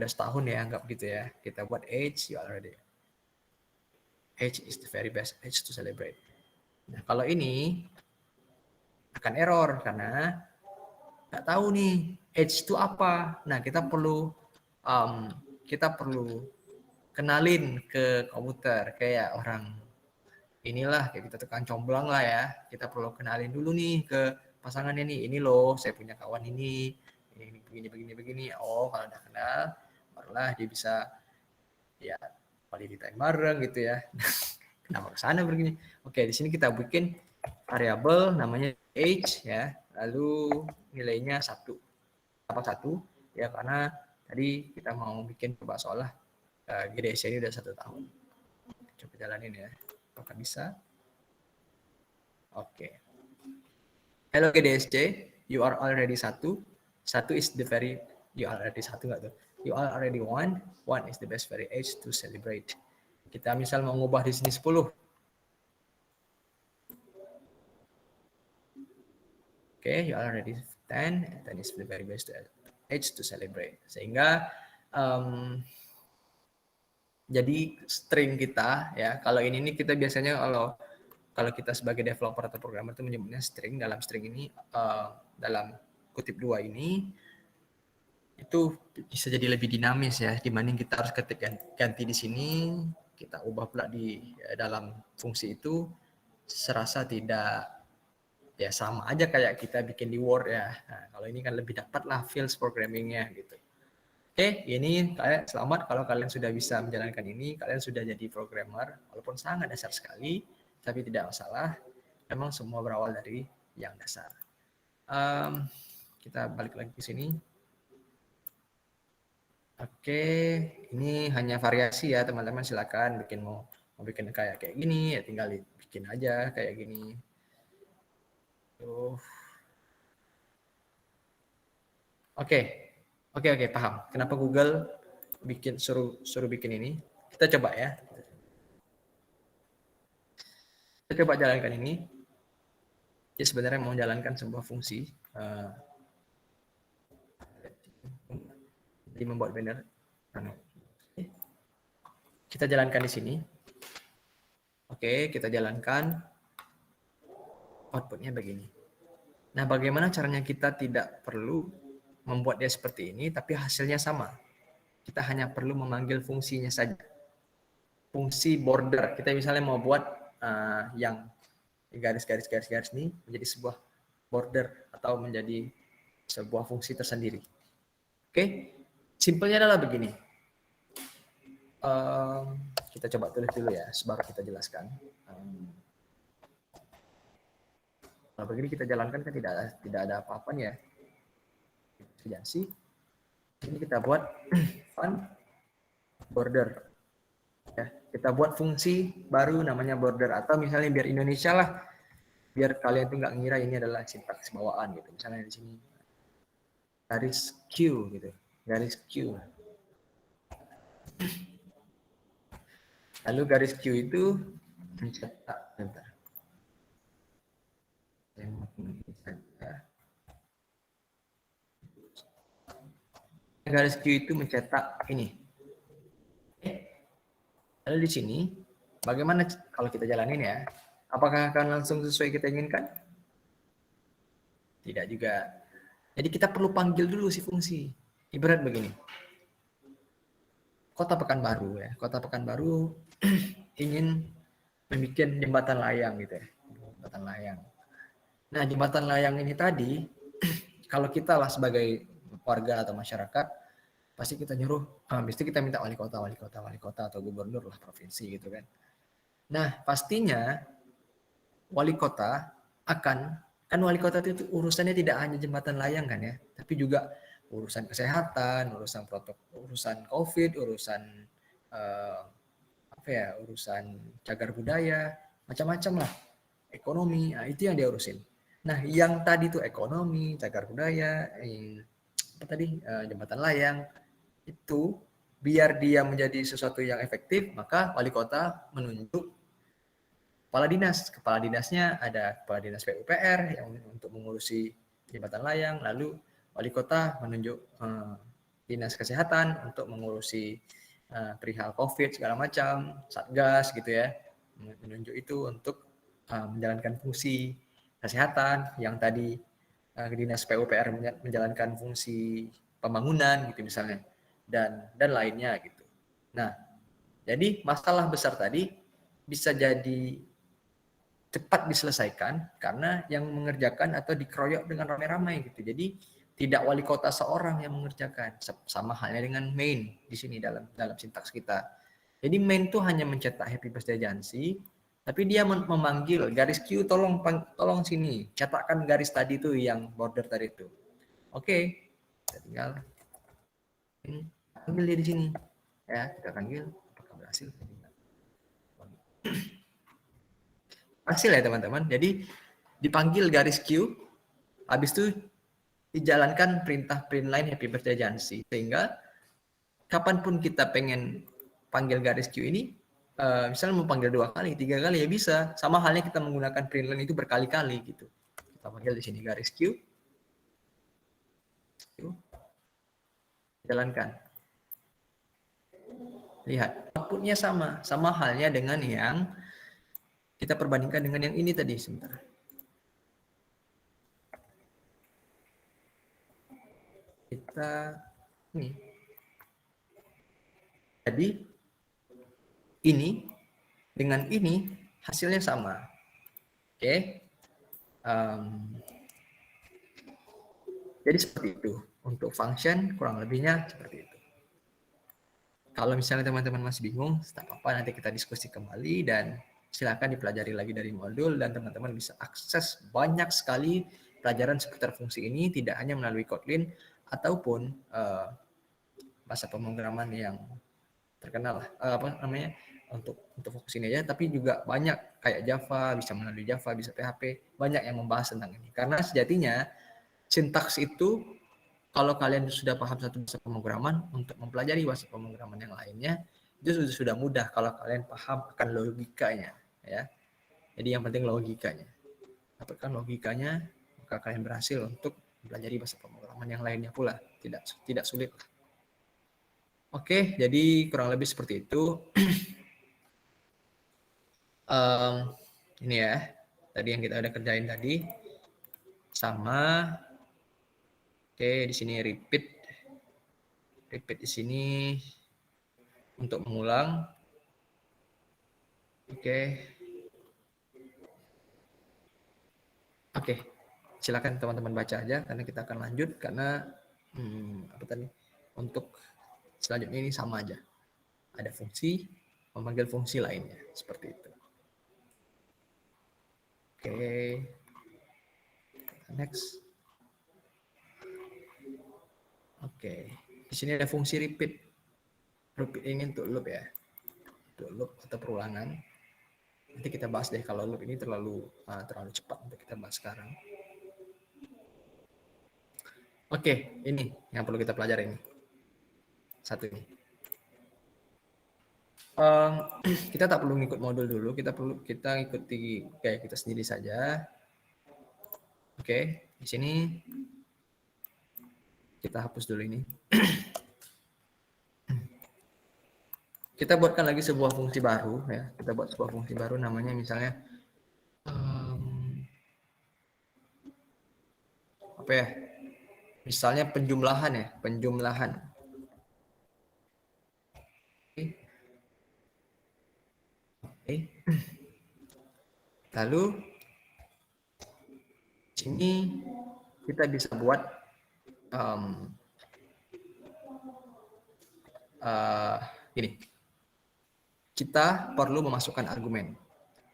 setahun ya, anggap gitu ya. Kita buat age, you already. Age is the very best age to celebrate. Nah, kalau ini akan error karena nggak tahu nih age itu apa. Nah, kita perlu kenalin ke komputer kayak orang inilah, kayak kita tukang comblang lah ya. Kita perlu kenalin dulu nih ke pasangannya nih. Ini loh, saya punya kawan ini begini. Oh, kalau udah kenal, barulah dia bisa ya quality time bareng gitu ya. Kenapa ke sana begini? Oke, di sini kita bikin variabel namanya age ya. Lalu nilainya 1. Apa 1? Ya karena tadi kita mau bikin coba seolah GDSC ini udah 1 tahun. Coba jalanin ya. Apakah bisa? Oke. Hello GDSC, you are already 1. 1 is the very, you are already 1 nggak tuh? You are already 1. 1 is the best very age to celebrate. Kita misal mau ngubah di sini 10. Oke, you are already 10. 10 is the very best age to celebrate. Sehingga jadi string kita ya, kalau ini kita biasanya kalau kita sebagai developer atau programmer itu menyebutnya string. Dalam string ini dalam kutip 2 ini itu bisa jadi lebih dinamis ya, dibanding kita harus ketik ganti di sini, kita ubah pula di dalam fungsi itu, serasa tidak ya, sama aja kayak kita bikin di Word ya. Nah, kalau ini kan lebih dapat lah feels programmingnya gitu. Oke, ini selamat kalau kalian sudah bisa menjalankan ini, kalian sudah jadi programmer, walaupun sangat dasar sekali, tapi tidak masalah. Memang semua berawal dari yang dasar. Kita balik lagi ke sini. Oke, ini hanya variasi ya teman-teman, silakan bikin mau bikin kayak gini ya, tinggal bikin aja kayak gini. Oke, paham. Kenapa Google suruh bikin ini? Kita coba ya. Kita coba jalankan ini. Dia sebenarnya mau jalankan sebuah fungsi. Jadi membuat banner. Kita jalankan di sini. Oke, kita jalankan. Outputnya begini. Nah, bagaimana caranya kita tidak perlu membuat dia seperti ini, tapi hasilnya sama. Kita hanya perlu memanggil fungsinya saja. Fungsi border. Kita misalnya mau buat yang garis-garis ini menjadi sebuah border atau menjadi sebuah fungsi tersendiri. Oke, simpelnya adalah begini. Kita coba tulis dulu ya, sebab kita jelaskan. Kalau begini kita jalankan kan tidak ada apa-apanya ya. Sih. Ini kita buat fun border. Ya, kita buat fungsi baru namanya border, atau misalnya biar Indonesia lah, biar kalian tuh nggak ngira ini adalah sintaks bawaan gitu. Misalnya di sini garis Q gitu, garis Q. Lalu garis Q itu mencetak, bentar. Garis Q itu mencetak ini. Lalu di sini, bagaimana kalau kita jalanin ya? Apakah akan langsung sesuai kita inginkan? Tidak juga. Jadi kita perlu panggil dulu si fungsi. Ibarat begini. Kota Pekanbaru ya. Kota Pekanbaru ingin membuat jembatan layang gitu ya. Jembatan layang. Nah, jembatan layang ini tadi, kalau kita lah sebagai warga atau masyarakat, pasti kita nyuruh, pasti kita minta wali kota atau gubernur lah provinsi gitu kan. Nah, pastinya wali kota kan wali kota itu urusannya tidak hanya jembatan layang kan ya, tapi juga urusan kesehatan, urusan protokol, urusan COVID, urusan urusan cagar budaya, macam-macam lah, ekonomi, nah, itu yang dia urusin. Nah, yang tadi tuh ekonomi, cagar budaya, jembatan layang, itu biar dia menjadi sesuatu yang efektif, maka wali kota menunjuk kepala dinas. Kepala dinasnya ada kepala dinas PUPR yang untuk mengurusi jembatan layang, lalu wali kota menunjuk dinas kesehatan untuk mengurusi perihal COVID segala macam, satgas gitu ya, menunjuk itu untuk menjalankan fungsi kesehatan, yang tadi dinas PUPR menjalankan fungsi pembangunan gitu misalnya, dan lainnya gitu. Nah, jadi masalah besar tadi bisa jadi cepat diselesaikan karena yang mengerjakan atau dikeroyok dengan ramai-ramai gitu. Jadi tidak wali kota seorang yang mengerjakan. Sama halnya dengan main di sini dalam sintaks kita. Jadi main itu hanya mencetak happy birthday Jansi, tapi dia memanggil garis Q, tolong sini, cetakkan garis tadi itu yang border tadi itu. Oke, kita tinggal panggil dia di sini. Ya, kita panggil, apakah berhasil? Hasil ya teman-teman. Jadi dipanggil garis Q, habis itu dijalankan perintah print line happy birthday Jansi, sehingga kapanpun kita pengen panggil garis Q ini, misalnya mau panggil 2 kali, 3 kali ya bisa. Sama halnya kita menggunakan print line itu berkali-kali gitu. Kita panggil di sini garis Q, jalankan. Lihat, outputnya sama halnya dengan yang kita perbandingkan dengan yang ini tadi sebentar. Kita ini. Jadi ini dengan ini hasilnya sama. Oke. Jadi seperti itu. Untuk function kurang lebihnya seperti itu. Kalau misalnya teman-teman masih bingung, tak apa-apa, nanti kita diskusi kembali dan silakan dipelajari lagi dari modul, dan teman-teman bisa akses banyak sekali pelajaran seputar fungsi ini, tidak hanya melalui Kotlin ataupun bahasa pemrograman yang terkenal untuk fokus ini aja, tapi juga banyak kayak Java, bisa melalui Java, bisa PHP, banyak yang membahas tentang ini. Karena sejatinya sintaks itu, kalau kalian sudah paham satu bahasa pemrograman, untuk mempelajari bahasa pemrograman yang lainnya itu sudah mudah kalau kalian paham akan logikanya, ya. Jadi yang penting logikanya. Dapatkan logikanya, maka kalian berhasil untuk mempelajari bahasa pemrograman yang lainnya pula. Tidak sulit. Oke, jadi kurang lebih seperti itu. Ini ya, tadi yang kita udah kerjain tadi. Sama. Oke, di sini repeat di sini untuk mengulang. Oke, silakan teman-teman baca aja karena kita akan lanjut, karena untuk selanjutnya ini sama aja. Ada fungsi memanggil fungsi lainnya seperti itu. Oke. Next. Oke, di sini ada fungsi repeat. Repeat ini untuk loop ya, untuk loop atau perulangan. Nanti kita bahas deh kalau loop ini terlalu cepat untuk kita bahas sekarang. Oke, ini yang perlu kita pelajari ini. Satu ini. Kita tak perlu ngikut modul dulu, kita ikuti gaya kita sendiri saja. Oke, di sini kita hapus dulu ini. Kita buatkan lagi sebuah fungsi baru ya. Kita buat sebuah fungsi baru namanya misalnya apa ya? Misalnya penjumlahan ya, penjumlahan. Oke. Lalu sini kita bisa buat gini. Kita perlu memasukkan argumen.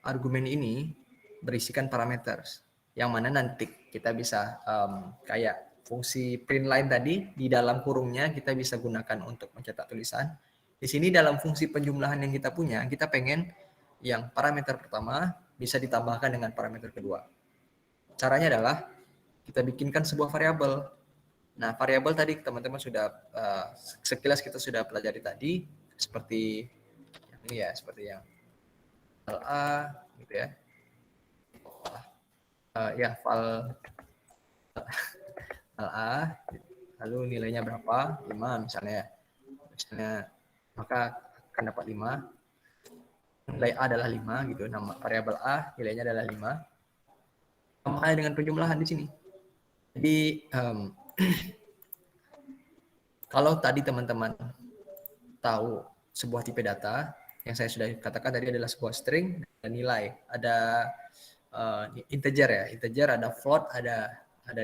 Argumen ini berisikan parameter yang mana nanti kita bisa kayak fungsi print line tadi, di dalam kurungnya kita bisa gunakan untuk mencetak tulisan. Di sini dalam fungsi penjumlahan yang kita punya, kita pengen yang parameter pertama bisa ditambahkan dengan parameter kedua. Caranya adalah kita bikinkan sebuah variabel. Nah, variabel tadi teman-teman sudah sekilas kita sudah pelajari tadi, seperti yang ini ya, seperti yang LA gitu ya. Ya file A, lalu nilainya berapa? 5 misalnya. Maka akan dapat 5. Nilai A adalah 5 gitu. Nama variabel A nilainya adalah 5. Sama dengan penjumlahan di sini. Jadi kalau tadi teman-teman tahu sebuah tipe data yang saya sudah katakan tadi adalah sebuah string dan nilai, ada integer ya, integer, ada float, ada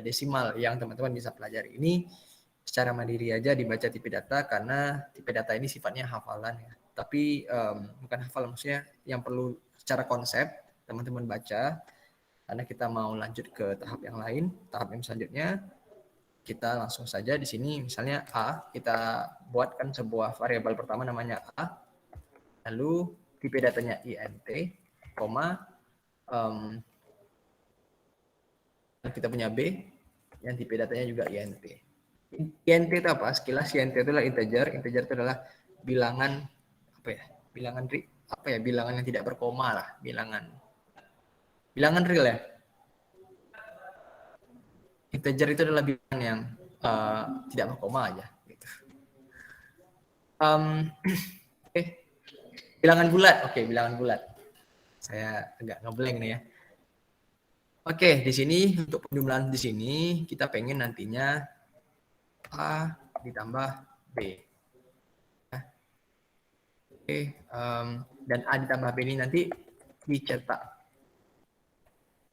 desimal yang teman-teman bisa pelajari. Ini secara mandiri aja dibaca tipe data karena tipe data ini sifatnya hafalan ya. Tapi bukan hafal, maksudnya yang perlu secara konsep teman-teman baca, karena kita mau lanjut ke tahap yang lain, tahap yang selanjutnya. Kita langsung saja di sini misalnya A, kita buatkan sebuah variabel pertama namanya A, lalu tipe datanya int, koma, kita punya B, yang tipe datanya juga int. Int itu apa? Sekilas int itu adalah integer itu adalah bilangan bilangan yang tidak berkoma lah, bilangan real ya. Integer itu adalah bilangan yang tidak berkoma aja gitu. Bilangan bulat. Saya agak ngeblank nih ya. Di sini untuk penjumlahan di sini kita pengen nantinya A ditambah B. Dan A ditambah B ini nanti dicetak.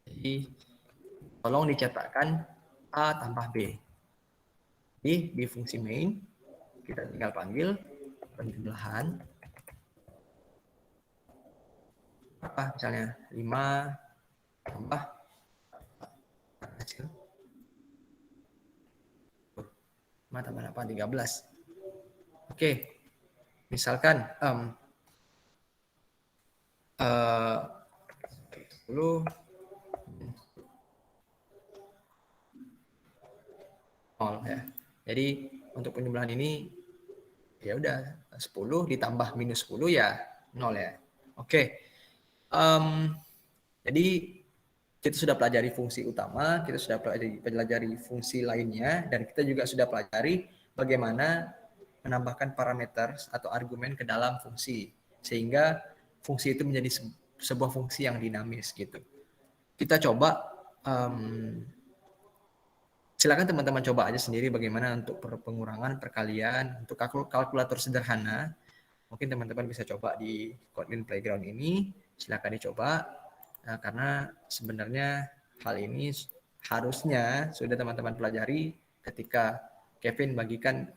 Jadi tolong dicetakkan A tambah B. Jadi di fungsi main kita tinggal panggil penjumlahan apa misalnya 5 tambah hasil 5 tambah 8 13. Misalkan 10 ya. Jadi untuk penjumlahan ini ya udah 10 ditambah minus 10 ya 0 ya. Jadi kita sudah pelajari fungsi utama, kita sudah pelajari fungsi lainnya, dan kita juga sudah pelajari bagaimana menambahkan parameter atau argumen ke dalam fungsi sehingga fungsi itu menjadi sebuah fungsi yang dinamis gitu. Kita coba silakan teman-teman coba aja sendiri bagaimana untuk pengurangan, perkalian, untuk kalkulator sederhana. Mungkin teman-teman bisa coba di Kotlin Playground ini, silakan dicoba. Karena sebenarnya hal ini harusnya sudah teman-teman pelajari ketika Kevin bagikan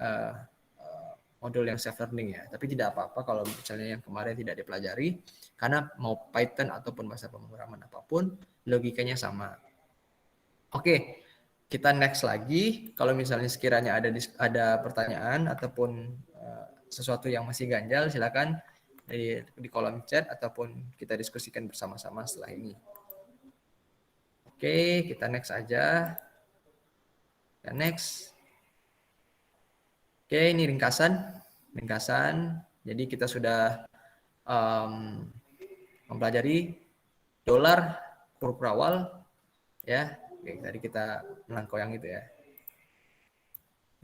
modul yang self learning ya. Tapi tidak apa-apa kalau misalnya yang kemarin tidak dipelajari, karena mau Python ataupun bahasa pemrograman apapun, logikanya sama. Kita next lagi. Kalau misalnya sekiranya ada pertanyaan ataupun sesuatu yang masih ganjal, silakan di kolom chat ataupun kita diskusikan bersama-sama setelah ini. Kita next aja. Next. Ini ringkasan. Jadi kita sudah mempelajari dolar huruf awal ya. Tadi kita melangkau yang itu ya.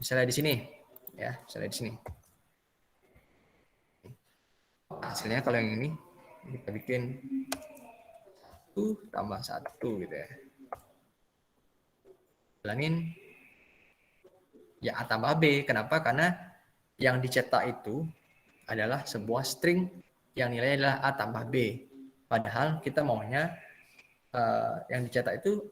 Misalnya di sini ya, hasilnya kalau yang ini kita bikin 1 tambah 1 gitu ya. Bilangin ya A tambah B. Kenapa? Karena yang dicetak itu adalah sebuah string yang nilainya adalah A tambah B. Padahal kita maunya yang dicetak itu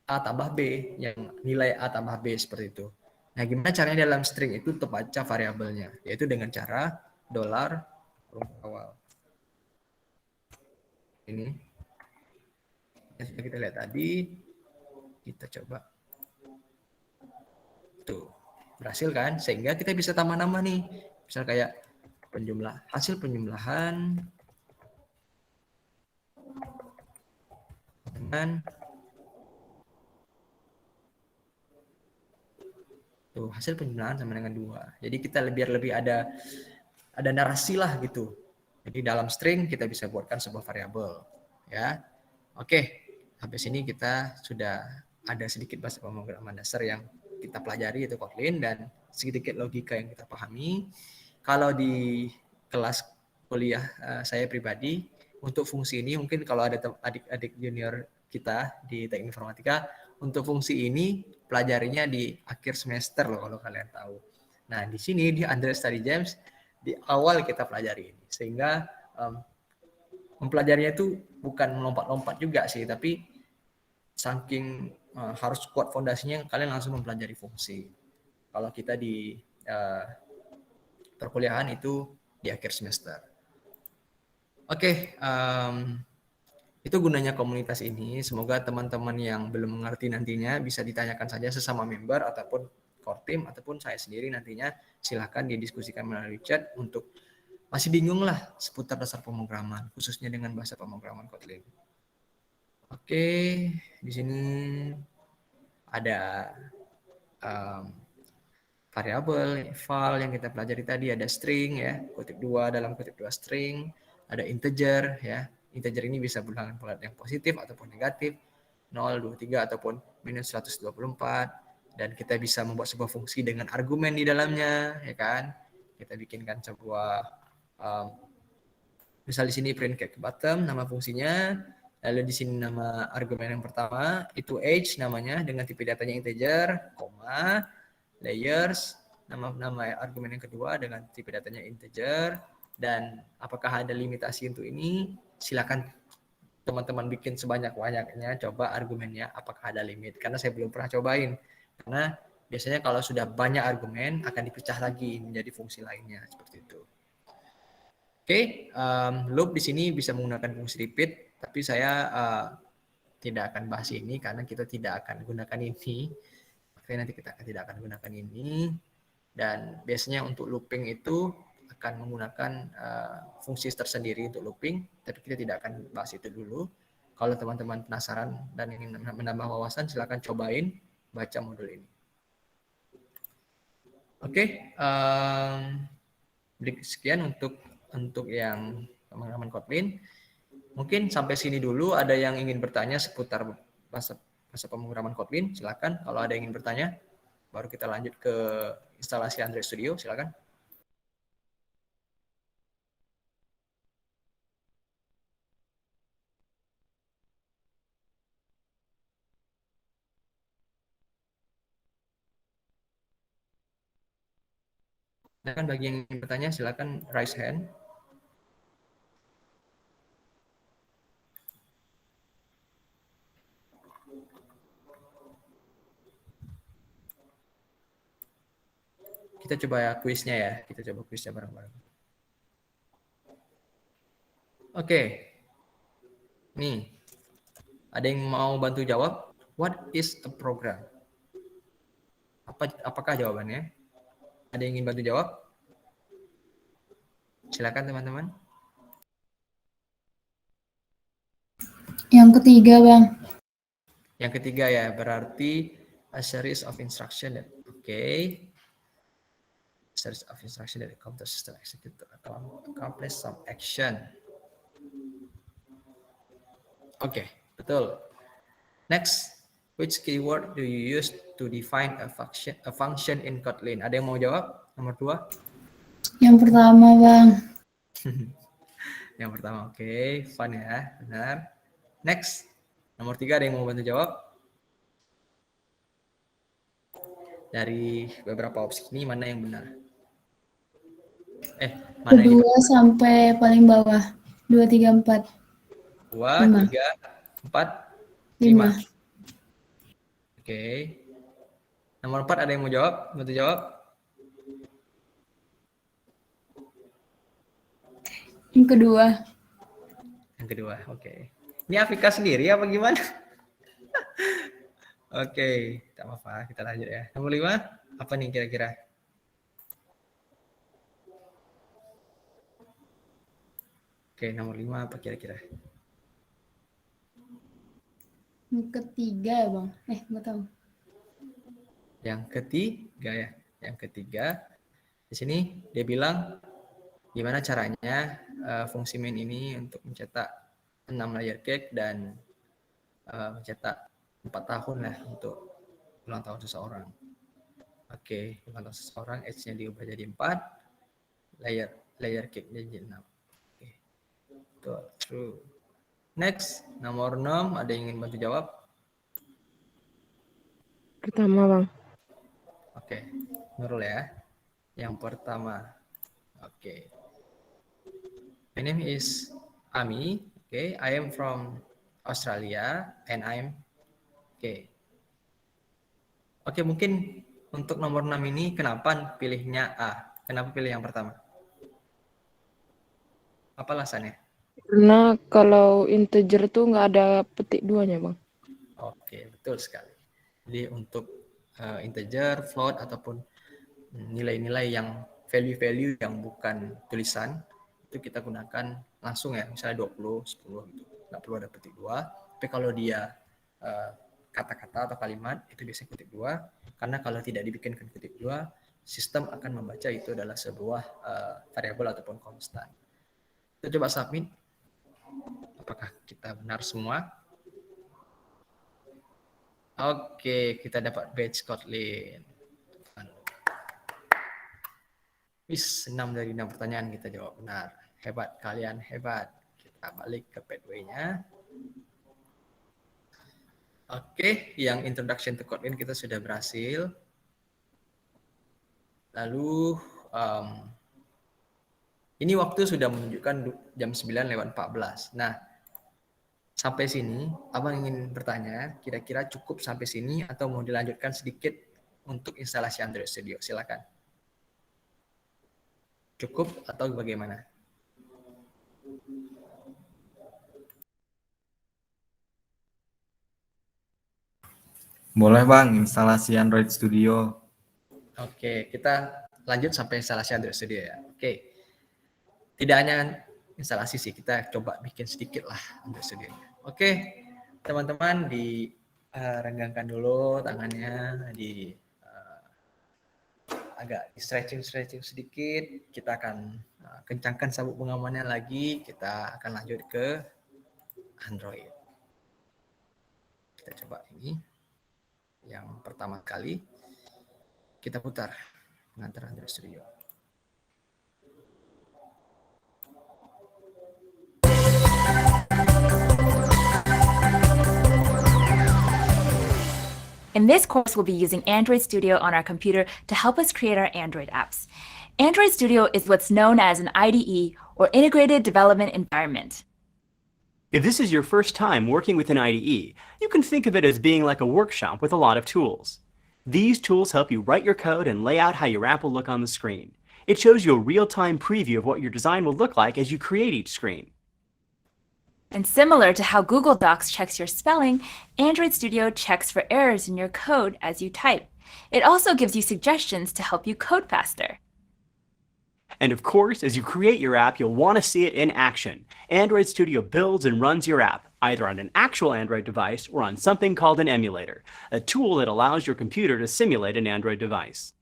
A tambah B, yang nilai A tambah B seperti itu. Nah, gimana caranya dalam string itu terbaca variabelnya? Yaitu dengan cara dolar huruf awal. Ini yang sudah kita lihat tadi, kita coba. Tuh, berhasil kan? Sehingga kita bisa tambah nama nih. Misal kayak hasil penjumlahan dengan hasil penjumlahan sama dengan 2. Jadi kita lebih ada narasi lah gitu. Jadi dalam string kita bisa buatkan sebuah variabel. ya. Oke, sampai sini kita sudah ada sedikit bahasa pemrograman dasar yang kita pelajari yaitu Kotlin dan sedikit logika yang kita pahami. Kalau di kelas kuliah saya pribadi untuk fungsi ini mungkin kalau ada adik-adik junior kita di teknik informatika untuk fungsi ini pelajarinya di akhir semester loh kalau kalian tahu. Nah di sini di Android Study Gems di awal kita pelajari ini sehingga mempelajarinya itu bukan melompat-lompat juga sih, tapi saking harus kuat fondasinya kalian langsung mempelajari fungsi. Kalau kita di perkuliahan itu di akhir semester. Oke, itu gunanya komunitas ini. Semoga teman-teman yang belum mengerti nantinya bisa ditanyakan saja sesama member ataupun core team ataupun saya sendiri nantinya silahkan didiskusikan melalui chat untuk masih bingung lah seputar dasar pemrograman, khususnya dengan bahasa pemrograman Kotlin. Oke, di sini ada variabel, file yang kita pelajari tadi, ada string ya, kutip 2 dalam kutip 2 string, ada integer ya. Integer ini bisa berulangan pola yang positif ataupun negatif, 0, 23 ataupun minus 124 dan kita bisa membuat sebuah fungsi dengan argumen di dalamnya ya kan. Kita bikinkan sebuah misal di sini print ke bottom nama fungsinya, lalu di sini nama argumen yang pertama itu age namanya dengan tipe datanya integer, koma, layers, nama argumen yang kedua dengan tipe datanya integer, dan apakah ada limitasi untuk ini? Silakan teman-teman bikin sebanyak-banyaknya, coba argumennya apakah ada limit, karena saya belum pernah cobain, karena biasanya kalau sudah banyak argumen akan dipecah lagi menjadi fungsi lainnya seperti itu. Oke, loop di sini bisa menggunakan fungsi repeat, tapi saya tidak akan bahas ini karena kita tidak akan gunakan ini. Oke, nanti kita tidak akan gunakan ini. Dan biasanya untuk looping itu akan menggunakan fungsi tersendiri untuk looping, tapi kita tidak akan bahas itu dulu. Kalau teman-teman penasaran dan ingin menambah wawasan, silakan cobain baca modul ini. Oke, sekian untuk yang pemrograman Kotlin. Mungkin sampai sini dulu. Ada yang ingin bertanya seputar bahasa pemrograman Kotlin? Silakan. Kalau ada yang ingin bertanya, baru kita lanjut ke instalasi Android Studio. Silakan. Dan bagi yang ingin bertanya, silakan raise hand. Kita coba kuisnya ya. Kita coba kuisnya bareng-bareng. Oke. Nih. Ada yang mau bantu jawab? What is a program? Apakah jawabannya? Ada yang ingin bantu jawab? Silakan teman-teman. Yang ketiga, Bang. Yang ketiga ya, berarti a series of instruction. Oke. Series of instruction that the computer system execute to accomplish some action. Oke, betul. Next, which keyword do you use to define a function in Kotlin? Ada yang mau jawab? Nomor 2. Yang pertama, Bang. Yang pertama, oke. Fun ya, benar. Next, nomor 3 ada yang mau bantu jawab? Dari beberapa opsi ini, mana yang benar? Mana yang Kedua sampai paling bawah. 2, 3, 4. 2, 3, 4, 5. Oke. Nomor 4 ada yang mau jawab? Bantu jawab? Yang kedua. Yang kedua, oke. Ini Afika sendiri apa gimana? Oke, tak apa-apa, kita lanjut ya. Nomor 5, apa nih kira-kira? Oke, nomor 5 apa kira-kira? Yang ketiga ya, Bang. Nggak tahu. Yang ketiga ya. Yang ketiga, di sini dia bilang gimana caranya fungsi main ini untuk mencetak 6 layer cake dan mencetak 4 tahun lah untuk ulang tahun seseorang. Oke, ulang tahun seseorang age-nya diubah jadi 4, layer cake-nya jadi 6. Oke. Betul, true. Next, nomor 6, ada yang ingin bantu jawab? Pertama, Bang. Oke, Nurul ya. Yang pertama. Oke. My name is Ami. Okay, I am from Australia and Oke, mungkin untuk nomor 6 ini kenapa pilihnya A? Kenapa pilih yang pertama? Apa alasannya? Karena kalau integer tuh nggak ada petik duanya, Bang. Oke, betul sekali. Jadi untuk integer, float, ataupun nilai-nilai yang value-value yang bukan tulisan, itu kita gunakan langsung ya, misalnya 20, 10 gitu. Nggak perlu ada petik dua. Tapi kalau dia kata-kata atau kalimat, itu biasanya petik dua. Karena kalau tidak dibikinkan petik dua, sistem akan membaca itu adalah sebuah variabel ataupun konstan. Kita coba submit. Apakah kita benar semua? Oke, kita dapat badge Kotlin. Wis, 6 dari 6 pertanyaan kita jawab benar. Hebat, kalian hebat. Kita balik ke pathway-nya. Oke, yang introduction to Kotlin kita sudah berhasil. Lalu, ini waktu sudah menunjukkan jam 9:14. Nah, sampai sini, Abang ingin bertanya, kira-kira cukup sampai sini atau mau dilanjutkan sedikit untuk instalasi Android Studio? Silakan. Cukup atau bagaimana? Boleh Bang, instalasi Android Studio. Oke, kita lanjut sampai instalasi Android Studio ya. Oke. Tidak hanya instalasi sih, kita coba bikin sedikit lah Android Studio. Oke, teman-teman renggangkan dulu tangannya, agak di stretching sedikit. Kita akan kencangkan sabuk pengamannya lagi. Kita akan lanjut ke Android. Kita coba ini. Yang pertama kali kita putar pengantar Android Studio. In this course, we'll be using Android Studio on our computer to help us create our Android apps. Android Studio is what's known as an IDE, or Integrated Development Environment. If this is your first time working with an IDE, you can think of it as being like a workshop with a lot of tools. These tools help you write your code and lay out how your app will look on the screen. It shows you a real-time preview of what your design will look like as you create each screen. And similar to how Google Docs checks your spelling, Android Studio checks for errors in your code as you type. It also gives you suggestions to help you code faster. And of course, as you create your app, you'll want to see it in action. Android Studio builds and runs your app, either on an actual Android device or on something called an emulator, a tool that allows your computer to simulate an Android device.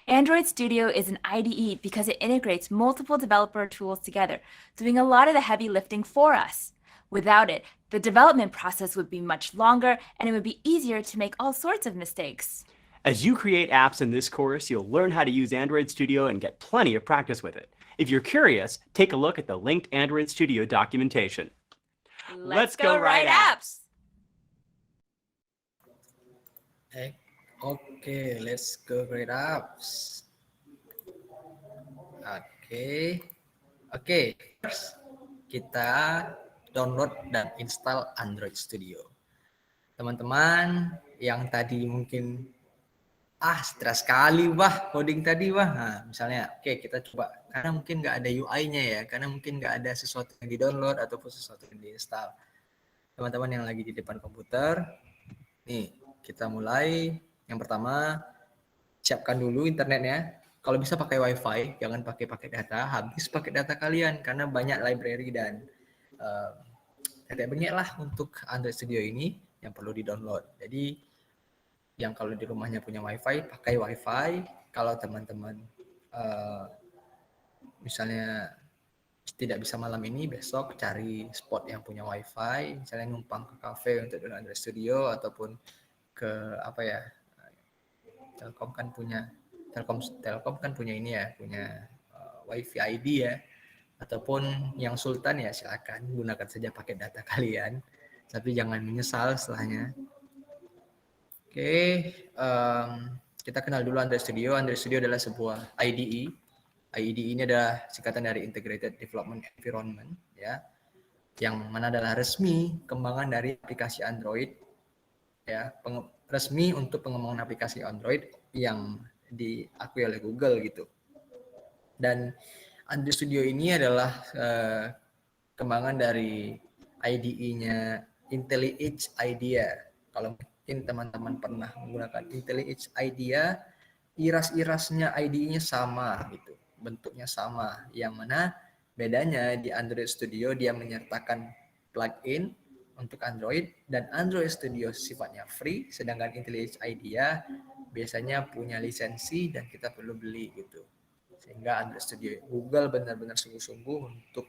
Android Studio is an IDE because it integrates multiple developer tools together, doing a lot of the heavy lifting for us. Without it, the development process would be much longer and it would be easier to make all sorts of mistakes. As you create apps in this course, you'll learn how to use Android Studio and get plenty of practice with it. If you're curious, take a look at the linked Android Studio documentation. Let's go write apps! Oke, let's go write apps. Oke, first kita download dan install Android Studio. Teman-teman yang tadi mungkin stres sekali coding tadi Nah, misalnya kita coba, karena mungkin nggak ada UI-nya ya, karena mungkin nggak ada sesuatu yang di-download ataupun sesuatu yang di-install. Teman-teman yang lagi di depan komputer, nih kita mulai. Yang pertama, siapkan dulu internetnya. Kalau bisa pakai WiFi, jangan pakai data. Habis pakai data kalian, karena banyak library dan tetek bengek lah untuk Android Studio ini yang perlu di-download. Jadi, yang kalau di rumahnya punya WiFi, pakai WiFi. Kalau teman-teman misalnya tidak bisa malam ini, besok cari spot yang punya wifi, misalnya numpang ke cafe untuk download Android Studio, ataupun ke apa ya, Telkom kan punya Telkom kan punya ini ya, punya wifi ID ya, ataupun yang Sultan ya silakan gunakan saja paket data kalian, tapi jangan menyesal setelahnya. Oke, kita kenal dulu Android Studio. Android Studio adalah sebuah IDE. IDE ini adalah singkatan dari Integrated Development Environment, ya, yang mana adalah resmi kembangan dari aplikasi Android, ya, resmi untuk pengembangan aplikasi Android yang diakui oleh Google gitu. Dan Android Studio ini adalah kembangan dari IDE-nya IntelliJ IDEA. Kalau mungkin teman-teman pernah menggunakan IntelliJ IDEA, iras-irasnya IDE-nya sama gitu, bentuknya sama. Yang mana bedanya di Android Studio dia menyertakan plugin untuk Android, dan Android Studio sifatnya free, sedangkan IntelliJ IDEA biasanya punya lisensi dan kita perlu beli gitu. Sehingga Android Studio Google benar-benar sungguh-sungguh untuk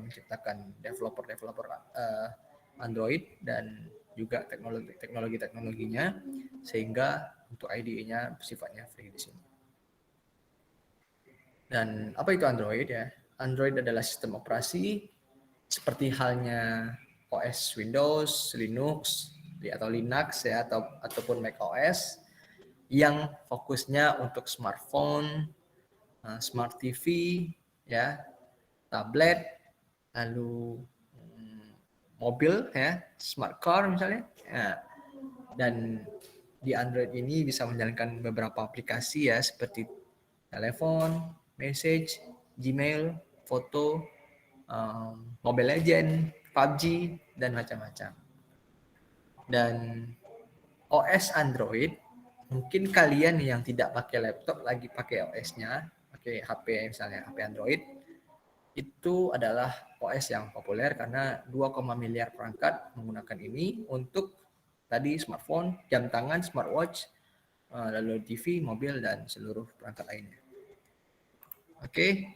menciptakan developer Android dan juga teknologinya, sehingga untuk IDE-nya sifatnya free di sini. Dan apa itu Android ya? Android adalah sistem operasi seperti halnya OS Windows, Linux atau Linux ya, ataupun Mac OS yang fokusnya untuk smartphone, smart TV, ya, tablet, lalu mobil, ya, smart car misalnya. Ya. Dan di Android ini bisa menjalankan beberapa aplikasi ya, seperti telepon, message, Gmail, foto, Mobile Legend, PUBG, dan macam-macam. Dan OS Android, mungkin kalian yang tidak pakai laptop lagi pakai OS-nya, pakai HP misalnya, HP Android, itu adalah OS yang populer karena 2, miliar perangkat menggunakan ini untuk tadi smartphone, jam tangan, smartwatch, lalu TV, mobil, dan seluruh perangkat lainnya. Oke,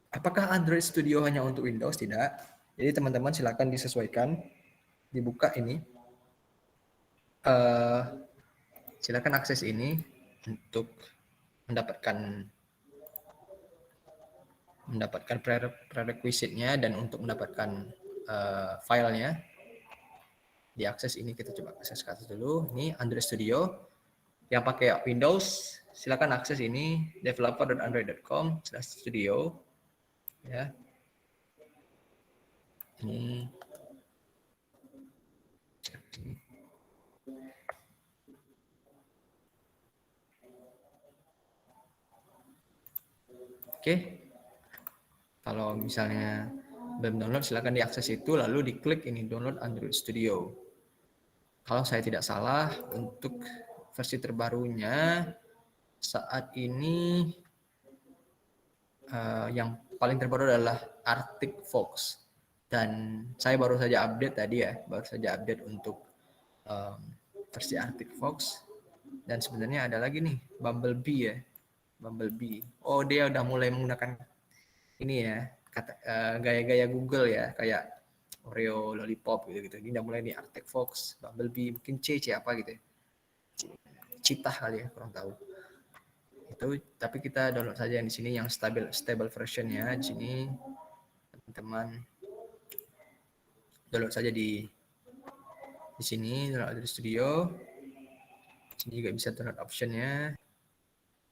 apakah Android Studio hanya untuk Windows? Tidak. Jadi teman-teman silakan disesuaikan, dibuka ini. Silakan akses ini untuk mendapatkan prerequisite-nya dan untuk mendapatkan filenya. Diakses ini, kita coba akses ke atas dulu. Ini Android Studio. Yang pakai Windows silakan akses ini developer.android.com/studio, ya. Ini oke. Kalau misalnya belum download, silakan diakses itu, lalu diklik ini download Android Studio. Kalau saya tidak salah, untuk versi terbarunya saat ini yang paling terbaru adalah Arctic Fox, dan saya baru saja update tadi ya, untuk versi Arctic Fox. Dan sebenarnya ada lagi nih Bumblebee ya, Bumblebee. Oh, dia udah mulai menggunakan ini ya, gaya-gaya Google ya, kayak Oreo, Lollipop gitu-gitu. Ini udah mulai nih Arctic Fox, Bumblebee, mungkin C apa gitu ya. Cheetah kali ya, kurang tahu. Itu, tapi kita download saja yang di sini yang stable versionnya di sini. Teman-teman download saja di sini, download dari studio. Di sini juga bisa download optionnya,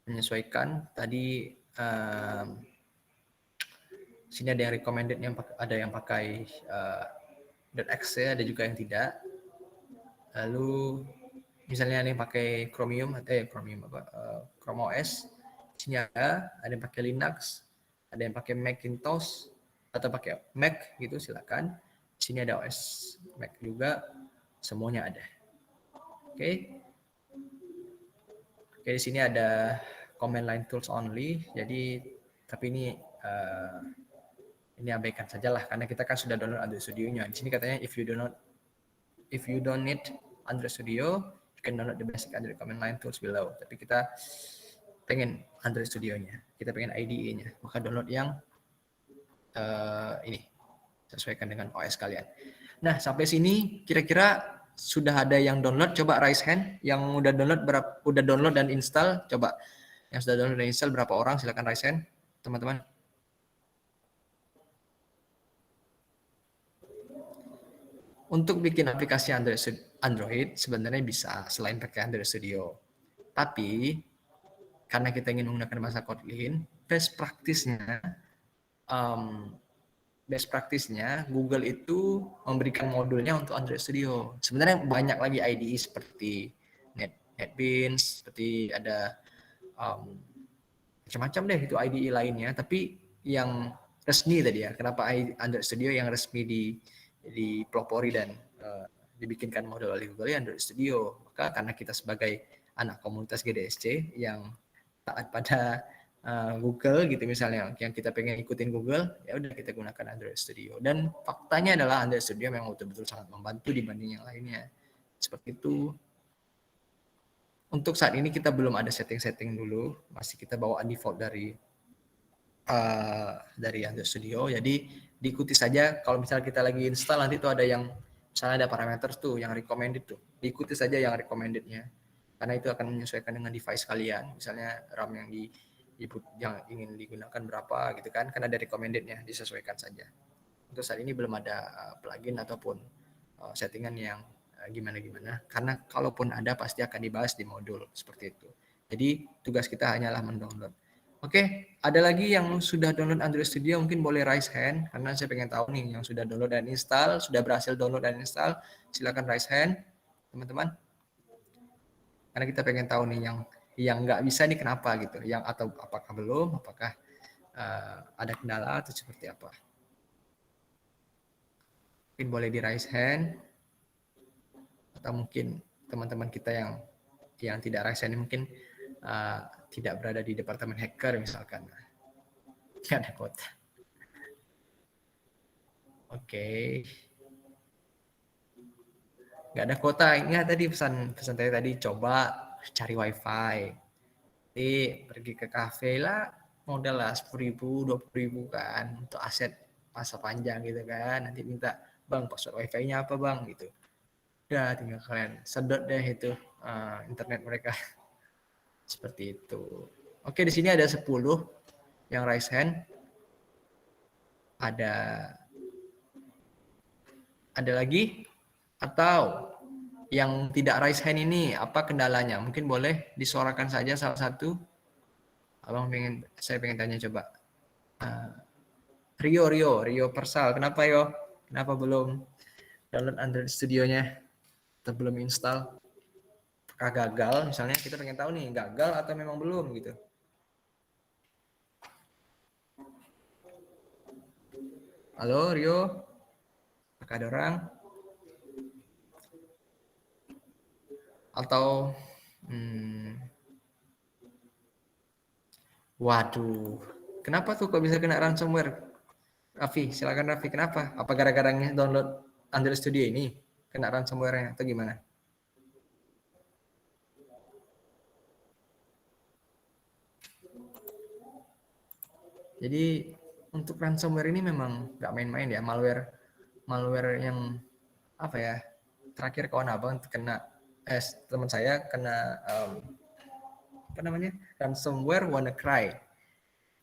menyesuaikan. Tadi sini ada yang recommended, ada yang pakai .exe, ada juga yang tidak. Lalu misalnya ada yang pakai Chrome OS, sini ada yang pakai Linux, ada yang pakai Macintosh atau pakai Mac gitu, silakan. Sini ada OS Mac juga, semuanya ada. Oke, di sini ada command line tools only. Jadi tapi ini abaikan sajalah karena kita kan sudah download Android Studio-nya. Di sini katanya if you don't need Android Studio, you can download the basic Android command line tools below. Tapi kita pengen Android Studio-nya, kita pengen IDE-nya, maka download yang ini, sesuaikan dengan OS kalian. Nah, sampai sini kira-kira sudah ada yang download? Coba raise hand. Yang udah download udah download dan install, coba. Yang sudah download dan install berapa orang? Silakan raise hand, teman-teman. Untuk bikin aplikasi Android sebenarnya bisa selain pakai Android Studio. Tapi karena kita ingin menggunakan bahasa Kotlin, best practice-nya Google itu memberikan modulnya untuk Android Studio. Sebenarnya banyak lagi IDE seperti NetBeans, seperti ada macam-macam deh itu IDE lainnya. Tapi yang resmi tadi ya, kenapa Android Studio yang resmi dipelopori dan dibikinkan modul oleh Google ya Android Studio. Maka karena kita sebagai anak komunitas GDSC yang taat pada Google gitu misalnya, yang kita pengen ikutin Google, ya udah kita gunakan Android Studio. Dan faktanya adalah Android Studio memang betul-betul sangat membantu dibanding yang lainnya. Seperti itu. Untuk saat ini kita belum ada setting-setting dulu, masih kita bawa default dari Android Studio. Jadi diikuti saja. Kalau misalnya kita lagi install, nanti tuh ada yang misalnya ada parameter tuh yang recommended tuh, diikuti saja yang recommended-nya. Karena itu akan menyesuaikan dengan device kalian. Misalnya RAM yang ingin digunakan berapa gitu kan ada recommended-nya, disesuaikan saja. Untuk saat ini belum ada plugin ataupun settingan yang gimana-gimana, karena kalaupun ada pasti akan dibahas di modul seperti itu. Jadi tugas kita hanyalah mendownload. Oke, ada lagi yang sudah download Android Studio, mungkin boleh raise hand, karena saya pengen tahu nih yang sudah download dan install, sudah berhasil download dan install, silakan raise hand, teman-teman. Karena kita pengen tahu nih yang nggak bisa nih kenapa gitu, yang atau apakah belum, apakah ada kendala atau seperti apa. Mungkin boleh di raise hand, atau mungkin teman-teman kita yang tidak raise hand mungkin tidak berada di departemen hacker misalkan. Tidak ada kuota. Oke. Nggak ada kuota. Ingat tadi pesan saya tadi, coba cari wifi. Nanti pergi ke kafe lah, modal lah 10.000, 20.000 kan, untuk aset masa panjang gitu kan. Nanti minta, bang password wifi-nya apa bang gitu. Udah tinggal kalian sedot deh itu internet mereka. Seperti itu. Oke, di sini ada 10 yang raise hand. Ada lagi? Atau yang tidak raise hand ini apa kendalanya? Mungkin boleh disuarakan saja salah satu. Saya pengen tanya coba. Rio Persal. Kenapa yo? Kenapa belum download Android Studio-nya? Atau belum install? Apakah gagal? Misalnya kita pengen tahu nih, gagal atau memang belum gitu. Halo Rio, apakah ada orang? Atau waduh, kenapa tuh kok bisa kena ransomware? Raffi, silakan Raffi, kenapa? Apa gara-gara download Android Studio ini kena ransomware-nya atau gimana? Jadi untuk ransomware ini memang nggak main-main ya, malware yang apa ya, terakhir kawan abang kena, teman saya kena apa namanya, ransomware WannaCry.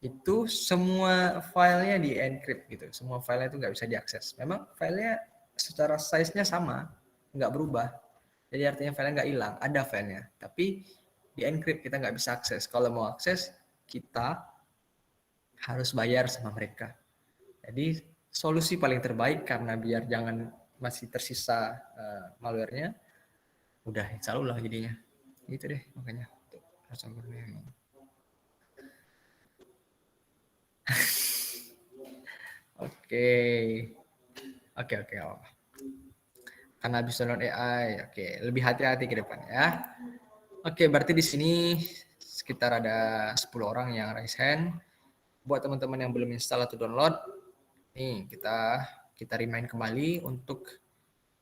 Itu semua filenya di encrypt gitu, semua filenya itu nggak bisa diakses. Memang filenya secara size-nya sama, nggak berubah. Jadi artinya filenya nggak hilang, ada filenya, tapi di encrypt, kita nggak bisa akses. Kalau mau akses, kita harus bayar sama mereka. Jadi solusi paling terbaik karena biar jangan masih tersisa malware-nya, udah install lah jadinya. Gitu deh makanya. Oke. Karena habis download AI, oke, lebih hati-hati ke depan ya. Oke, berarti di sini sekitar ada 10 orang yang raise hand. Buat teman-teman yang belum install atau download, nih kita remind kembali untuk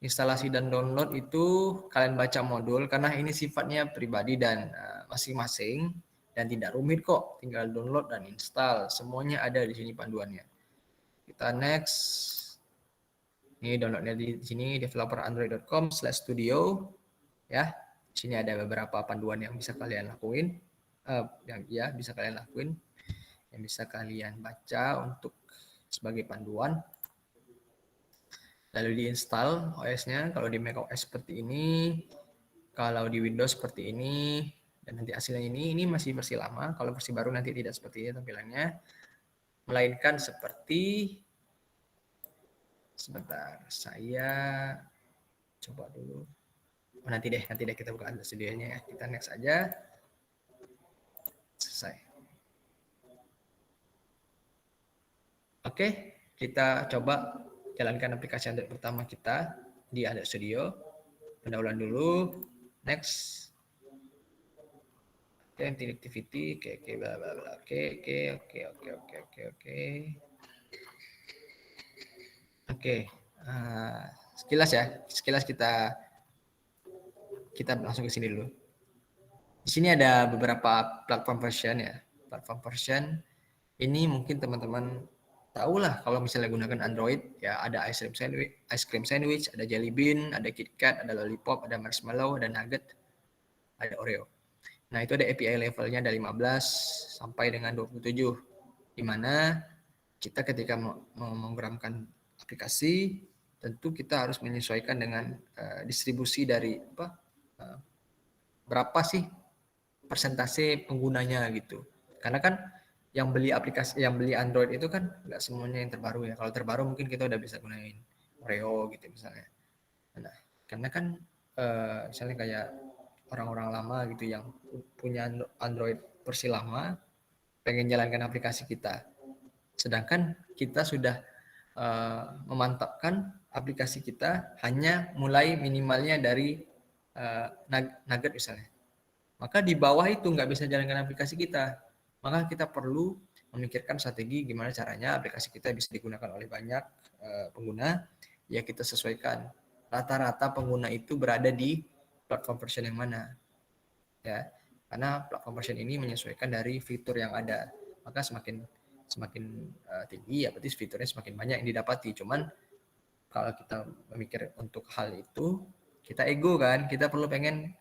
instalasi dan download itu kalian baca modul, karena ini sifatnya pribadi dan masing-masing dan tidak rumit kok, tinggal download dan install, semuanya ada di sini panduannya. Kita next. Ini downloadnya di sini developerandroid.com/studio ya. Di sini ada beberapa panduan yang bisa kalian lakuin, bisa kalian lakuin, yang bisa kalian baca untuk sebagai panduan. Lalu diinstal OS-nya. Kalau di macOS seperti ini, kalau di Windows seperti ini, dan nanti hasilnya ini masih versi lama. Kalau versi baru nanti tidak seperti ini tampilannya, melainkan seperti, sebentar, saya coba dulu. Nanti deh kita buka Android Studio-nya ya. Kita next aja. Selesai. Oke, kita coba jalankan aplikasi Android pertama kita di Android Studio. Pendahuluan dulu. Next. Oke, activity. Oke, bla bla bla. Oke. Oke. Sekilas ya. Sekilas kita langsung ke sini dulu. Di sini ada beberapa platform version ya. Platform version ini mungkin teman-teman tahu lah kalau misalnya gunakan Android ya, ada ice cream sandwich, ada Jelly Bean, ada KitKat, ada Lollipop, ada Marshmallow, ada Nugget, ada Oreo. Nah, itu ada API levelnya dari 15 sampai dengan 27, di mana kita ketika memprogramkan aplikasi tentu kita harus menyesuaikan dengan distribusi dari berapa sih persentase penggunanya gitu. Karena kan yang beli Android itu kan nggak semuanya yang terbaru ya. Kalau terbaru mungkin kita udah bisa gunain Oreo gitu misalnya. Nah, karena kan misalnya kayak orang-orang lama gitu yang punya Android versi lama pengen jalankan aplikasi kita. Sedangkan kita sudah memantapkan aplikasi kita hanya mulai minimalnya dari Nugget misalnya. Maka di bawah itu nggak bisa jalankan aplikasi kita. Maka kita perlu memikirkan strategi gimana caranya aplikasi kita bisa digunakan oleh banyak pengguna. Ya kita sesuaikan rata-rata pengguna itu berada di platform version yang mana. Ya, karena platform version ini menyesuaikan dari fitur yang ada. Maka semakin tinggi ya berarti fiturnya semakin banyak yang didapati. Cuman kalau kita memikir untuk hal itu, kita ego kan, kita pengen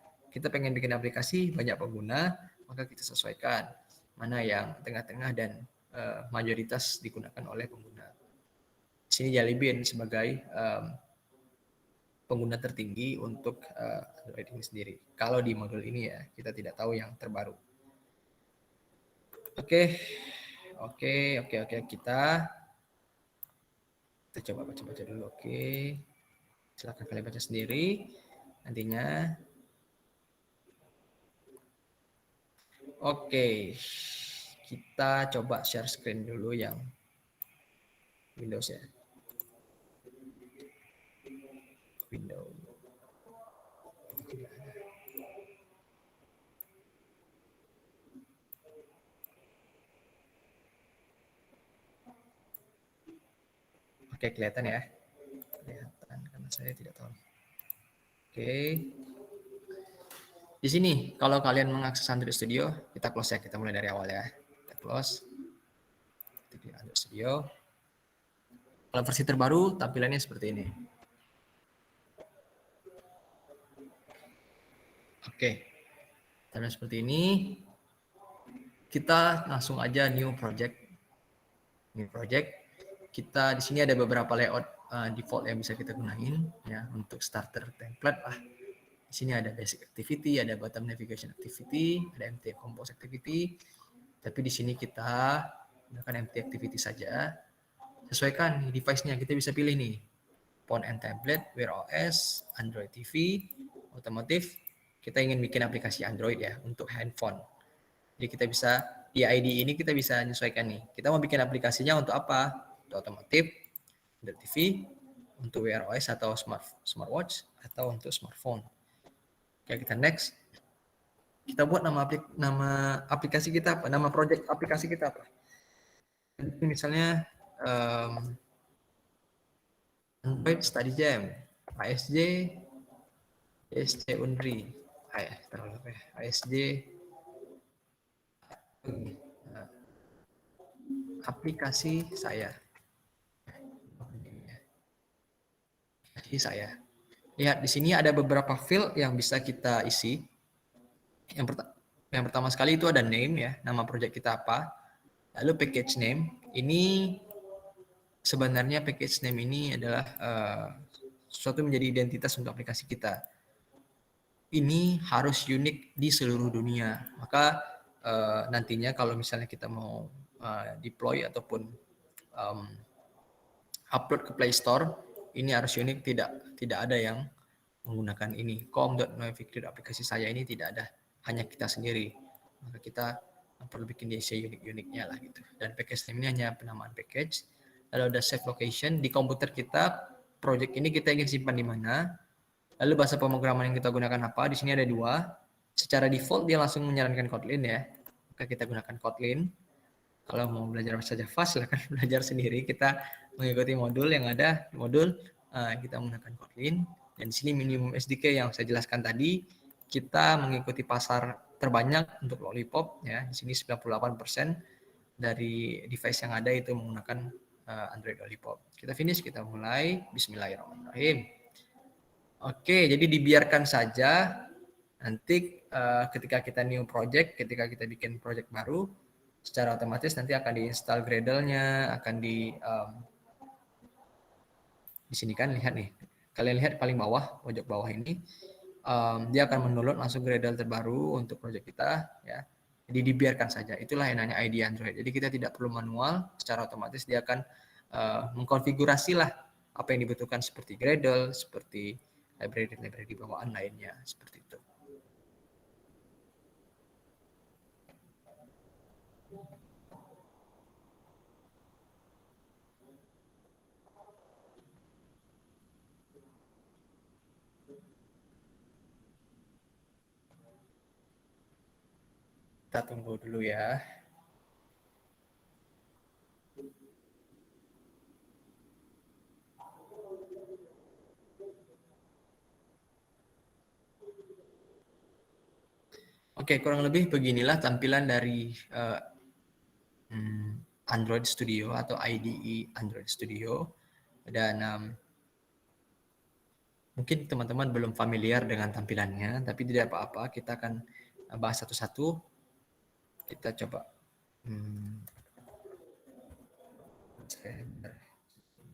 bikin aplikasi banyak pengguna, maka kita sesuaikan mana yang tengah-tengah dan mayoritas digunakan oleh pengguna. Di sini Jelly Bean sebagai pengguna tertinggi untuk Android ini sendiri. Kalau di modul ini ya, kita tidak tahu yang terbaru. Oke, kita coba baca dulu. Oke, silakan kalian baca sendiri nantinya. Oke, kita coba share screen dulu yang Windows ya. Windows. Oke, kelihatan ya. Kelihatan karena saya tidak tahu. Oke. Di sini kalau kalian mengakses Android Studio, kita close ya, kita mulai dari awal ya. Kita close. Di Android Studio. Kalau versi terbaru tampilannya seperti ini. Oke. Tampilan seperti ini. Kita langsung aja new project. New project. Kita di sini ada beberapa layout default yang bisa kita gunain ya untuk starter template lah. Di sini ada basic activity, ada bottom navigation activity, ada MT compose activity. Tapi di sini kita gunakan MT activity saja. Sesuaikan device-nya, kita bisa pilih nih. Phone and tablet, Wear OS, Android TV, otomotif. Kita ingin bikin aplikasi Android ya untuk handphone. Jadi kita bisa di ID ini kita bisa menyesuaikan nih. Kita mau bikin aplikasinya untuk apa? Untuk otomotif, Android TV, untuk Wear OS atau smartwatch atau untuk smartphone. Oke, kita next. Kita buat nama aplikasi kita apa? Nama project aplikasi kita apa? Ini misalnya Android Study Jam, ASJ Unri, ASJ Nah, aplikasi saya. Aplikasi saya. Lihat di sini ada beberapa field yang bisa kita isi. Yang pertama sekali itu ada name ya, nama project kita apa. Lalu package name. Ini sebenarnya package name ini adalah sesuatu menjadi identitas untuk aplikasi kita. Ini harus unik di seluruh dunia. Maka nantinya kalau misalnya kita mau deploy ataupun upload ke Play Store, ini harus unik, tidak ada yang menggunakan ini. com.noeficreate aplikasi saya ini tidak ada, hanya kita sendiri. Maka kita perlu bikin DC unik-uniknya lah gitu. Dan package name ini hanya penamaan package. Lalu ada save location di komputer kita. Project ini kita ingin simpan di mana. Lalu bahasa pemrograman yang kita gunakan apa? Di sini ada 2. Secara default dia langsung menyarankan Kotlin ya. Maka kita gunakan Kotlin. Kalau mau belajar bahasa Java silahkan belajar sendiri. Kita mengikuti modul yang ada. Modul kita menggunakan Kotlin. Dan di sini minimum SDK yang saya jelaskan tadi. Kita mengikuti pasar terbanyak untuk Lollipop ya. Di sini 98% dari device yang ada itu menggunakan Android Lollipop. Kita finish, kita mulai. Bismillahirrahmanirrahim. Oke, jadi dibiarkan saja. Nanti ketika kita new project, ketika kita bikin project baru, secara otomatis nanti akan diinstal Gradle-nya, akan di sini kan lihat nih. Kalian lihat paling bawah, pojok bawah ini. Dia akan mendownload langsung Gradle terbaru untuk project kita ya. Jadi dibiarkan saja. Itulah yang namanya ID Android. Jadi kita tidak perlu manual, secara otomatis dia akan mengkonfigurasi lah apa yang dibutuhkan seperti Gradle, seperti library bawaan lainnya seperti itu. Kita tunggu dulu ya. Oke, kurang lebih beginilah tampilan dari Android Studio atau IDE Android Studio. Dan mungkin teman-teman belum familiar dengan tampilannya, tapi tidak apa-apa, kita akan bahas satu-satu. Kita coba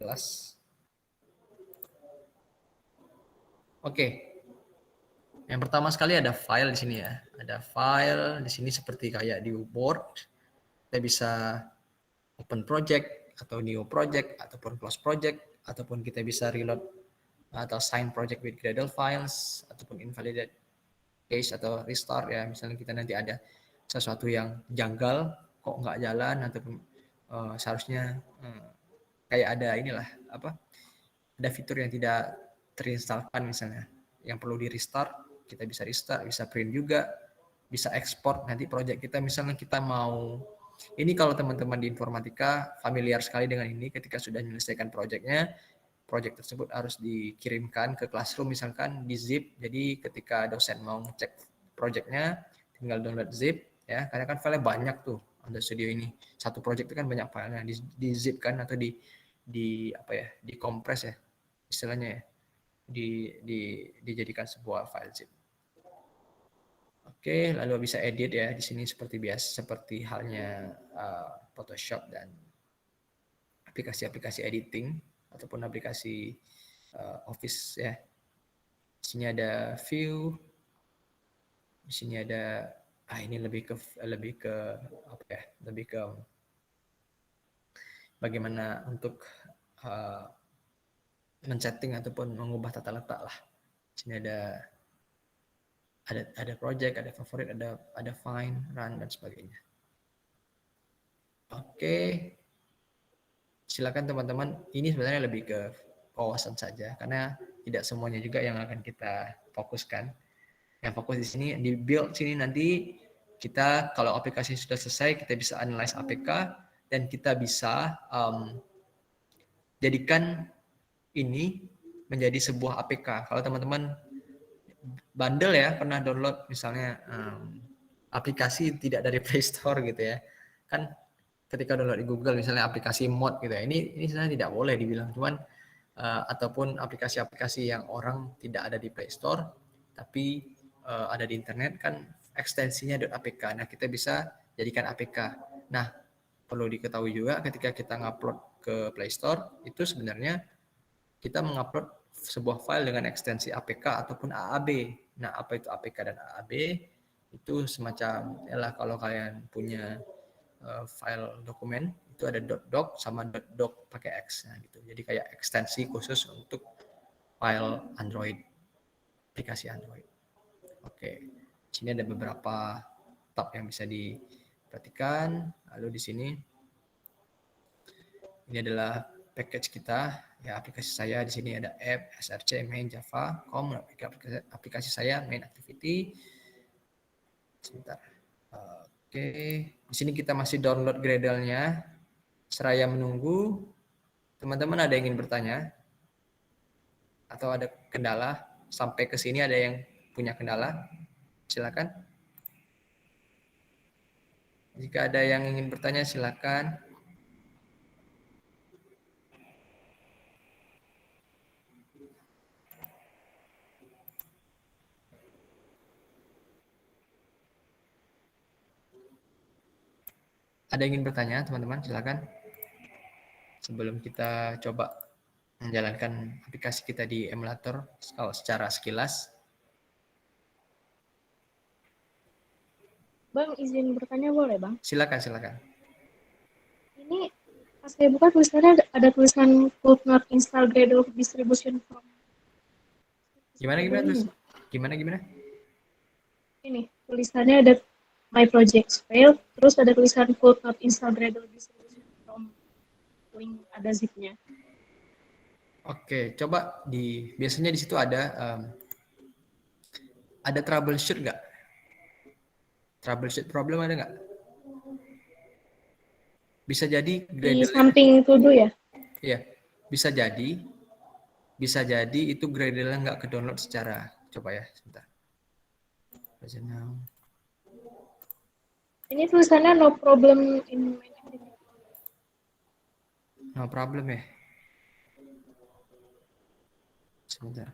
jelas. Oke. Yang pertama sekali ada file di sini ya. Ada file di sini seperti kayak di Word. Kita bisa open project atau new project ataupun close project ataupun kita bisa reload atau sign project with Gradle files ataupun invalidate case atau restart ya. Misalnya kita nanti ada sesuatu yang janggal kok nggak jalan ataupun seharusnya kayak ada inilah ada fitur yang tidak terinstalkan misalnya yang perlu di restart, kita bisa restart, bisa print juga, bisa ekspor nanti project kita. Misalnya kita mau ini, kalau teman-teman di informatika familiar sekali dengan ini, ketika sudah menyelesaikan projectnya, project tersebut harus dikirimkan ke classroom misalkan di zip. Jadi ketika dosen mau ngecek projectnya tinggal download zip ya, karena kan filenya banyak tuh Android Studio ini. Satu project itu kan banyak filenya, di zip kan atau di kompres ya istilahnya ya, dijadikan sebuah file zip. Oke, lalu bisa edit ya di sini seperti biasa, seperti halnya Photoshop dan aplikasi-aplikasi editing ataupun aplikasi Office ya. Di sini ada view, di sini ada ini lebih ke bagaimana untuk men-setting ataupun mengubah tata letak lah. Di sini ada project, ada favorit, ada find, run dan sebagainya. Oke. Silakan teman-teman, ini sebenarnya lebih ke wawasan saja karena tidak semuanya juga yang akan kita fokuskan. Yang fokus di sini di build sini nanti kita kalau aplikasi sudah selesai kita bisa analyze APK dan kita bisa jadikan ini menjadi sebuah APK. Kalau teman-teman bandel ya, pernah download misalnya aplikasi tidak dari Play Store gitu ya. Kan ketika download di Google misalnya aplikasi mod gitu ya. Ini sebenarnya tidak boleh dibilang, cuman ataupun aplikasi-aplikasi yang orang tidak ada di Play Store tapi ada di internet kan ekstensinya .apk. Nah, kita bisa jadikan APK. Nah, perlu diketahui juga ketika kita ngupload ke Play Store itu sebenarnya kita mengupload sebuah file dengan ekstensi APK ataupun AAB. Nah, apa itu APK dan AAB? Itu semacam yalah kalau kalian punya file dokumen itu ada .doc sama .doc pakai X. Nah, gitu. Jadi kayak ekstensi khusus untuk file Android, aplikasi Android. Oke. Di sini ada beberapa tab yang bisa diperhatikan. Lalu di sini ini adalah package kita. Ya, aplikasi saya di sini ada app, src, main, java, com, aplikasi saya main activity. Sebentar. Oke, di sini kita masih download Gradle-nya. Seraya menunggu, teman-teman ada yang ingin bertanya? Atau ada kendala? Sampai ke sini ada yang punya kendala? Silakan. Jika ada yang ingin bertanya, silakan. Ada yang ingin bertanya, teman-teman? Silakan. Sebelum kita coba menjalankan aplikasi kita di emulator secara sekilas. Bang, izin bertanya boleh, Bang? Silakan, silakan. Ini pas saya buka tulisannya ada tulisan could not install Gradle distribution from. Gimana tulis? Gimana? Ini tulisannya ada my projects failed, terus ada tulisan could not install Gradle distribution from, link ada zipnya. Oke, coba biasanya di situ ada troubleshoot nggak? Troubleshoot problem ada nggak? Bisa jadi Di samping to do ya? Iya, bisa jadi itu Gradle-nya nggak ke-download secara, coba ya, sebentar. Ini tulisannya no problem in main activity. No problem ya. Sebentar.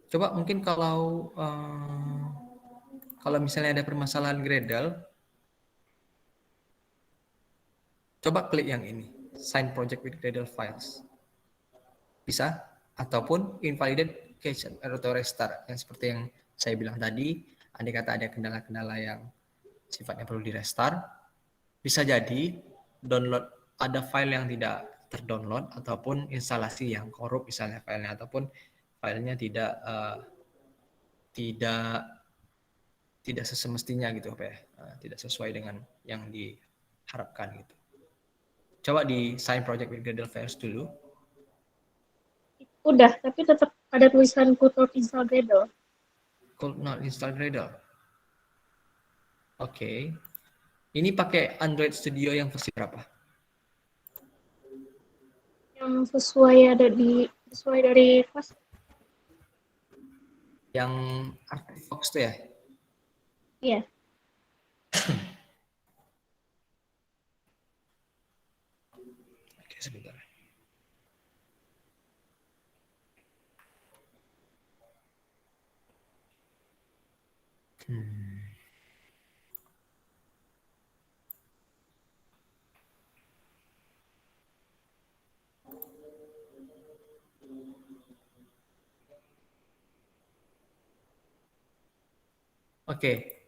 Coba mungkin kalau misalnya ada permasalahan Gradle, coba klik yang ini, sign project with Gradle files. Bisa, ataupun invalidate cache atau restart, yang seperti yang saya bilang tadi, andai kata ada kendala-kendala yang sifatnya perlu di restart, bisa jadi ada file yang tidak terdownload ataupun instalasi yang korup misalnya filenya, ataupun filenya tidak sesemestinya gitu apa ya, tidak sesuai dengan yang diharapkan gitu. Coba di sign project with Gradle files dulu. Udah, tapi tetap ada tulisan could not install Gradle. Could not install Gradle. Oke. Ini pakai Android Studio yang versi berapa? Yang sesuai dari kelas. Yang Artifox tuh ya? Iya. Oke, sebentar. Oke,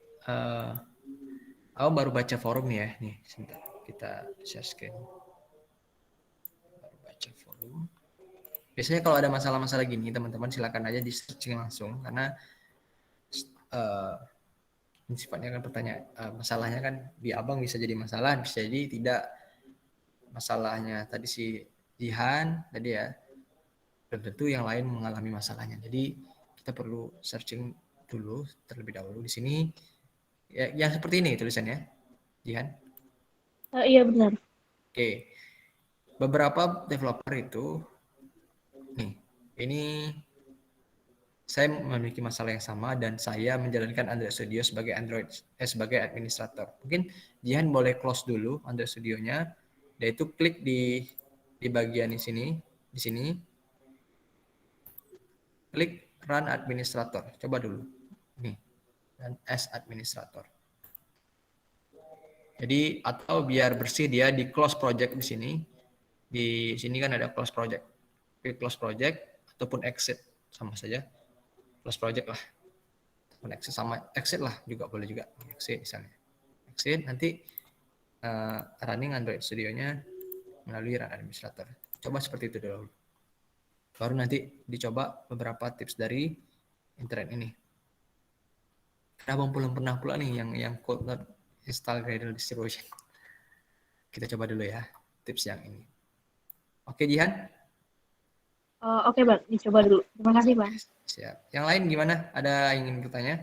aku baru baca forum nih ya, nih sebentar kita share screen. Baru baca forum. Biasanya kalau ada masalah-masalah gini, teman-teman silakan aja di searching langsung, karena ini sifatnya kan pertanyaan, masalahnya kan di abang bisa jadi masalah, bisa jadi tidak. Masalahnya tadi si Jihan tadi ya, belum tentu yang lain mengalami masalahnya. Jadi kita perlu searching dulu terlebih dahulu di sini ya, yang seperti ini tulisannya, Jihan. Iya benar. Oke, beberapa developer itu nih, ini saya memiliki masalah yang sama dan saya menjalankan Android Studio sebagai administrator. Mungkin Jihan boleh close dulu Android Studio-nya, dan itu klik di bagian di sini, klik Run Administrator. Coba dulu, nih, dan as administrator. Jadi atau biar bersih dia di close project di sini. Di sini kan ada close project. Klik close project ataupun exit sama saja. Close project lah. Ataupun exit sama exit lah juga boleh juga. Exit misalnya. Exit nanti running Android Studio-nya melalui Run Administrator. Coba seperti itu dulu. Baru nanti dicoba beberapa tips dari internet ini. Kenapa belum pernah pula nih yang code not install Gradle distribution. Kita coba dulu ya tips yang ini. Oke, Jihan? Oke, Bang. Dicoba dulu. Terima kasih, Bang. Siap. Yang lain gimana? Ada yang ingin bertanya?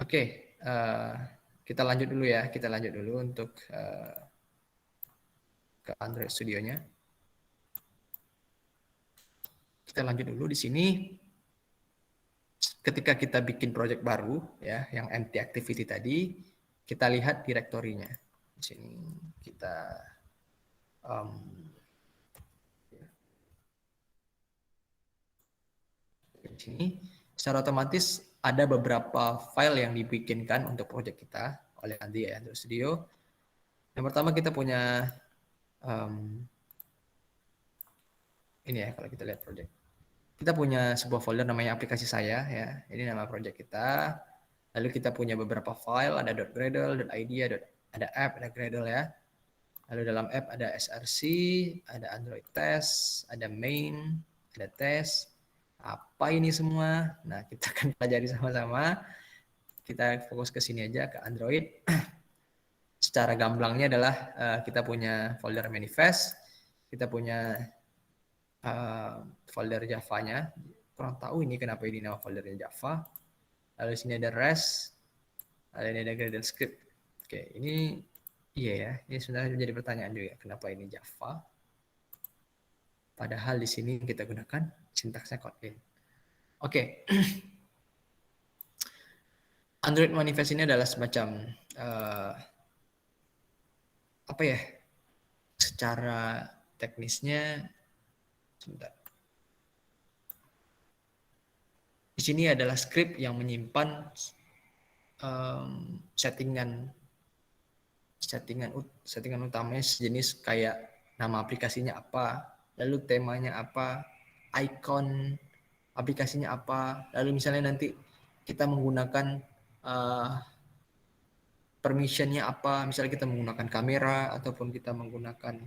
Oke, kita lanjut dulu ya. Kita lanjut dulu untuk ke Android Studio-nya. Kita lanjut dulu di sini. Ketika kita bikin project baru, ya, yang empty activity tadi, kita lihat direktorinya. Di sini kita di sini secara otomatis ada beberapa file yang dibikinkan untuk project kita oleh Andi ya, Android Studio. Yang pertama kita punya ini ya, kalau kita lihat project. Kita punya sebuah folder namanya aplikasi saya ya. Ini nama project kita. Lalu kita punya beberapa file, ada .gradle, .idea, ada app, ada Gradle ya. Lalu dalam app ada src, ada Android test, ada main, ada test. Apa ini semua? Nah, kita akan pelajari sama-sama. Kita fokus ke sini aja, ke Android. Secara gamblangnya adalah kita punya folder manifest, kita punya folder Java-nya. Kurang tahu ini kenapa ini nama foldernya Java. Lalu sini ada REST, lalu ini ada Gradle script. Oke, ini iya ya. Ini sebenarnya menjadi pertanyaan juga, kenapa ini Java? Padahal di sini kita gunakan sintaksnya Kotlin. Oke. Android manifest ini adalah semacam apa ya? Secara teknisnya sebentar. Di sini adalah script yang menyimpan settingan utamanya sejenis kayak nama aplikasinya apa, lalu temanya apa, icon aplikasinya apa, lalu misalnya nanti kita menggunakan permissionnya apa, misalnya kita menggunakan kamera ataupun kita menggunakan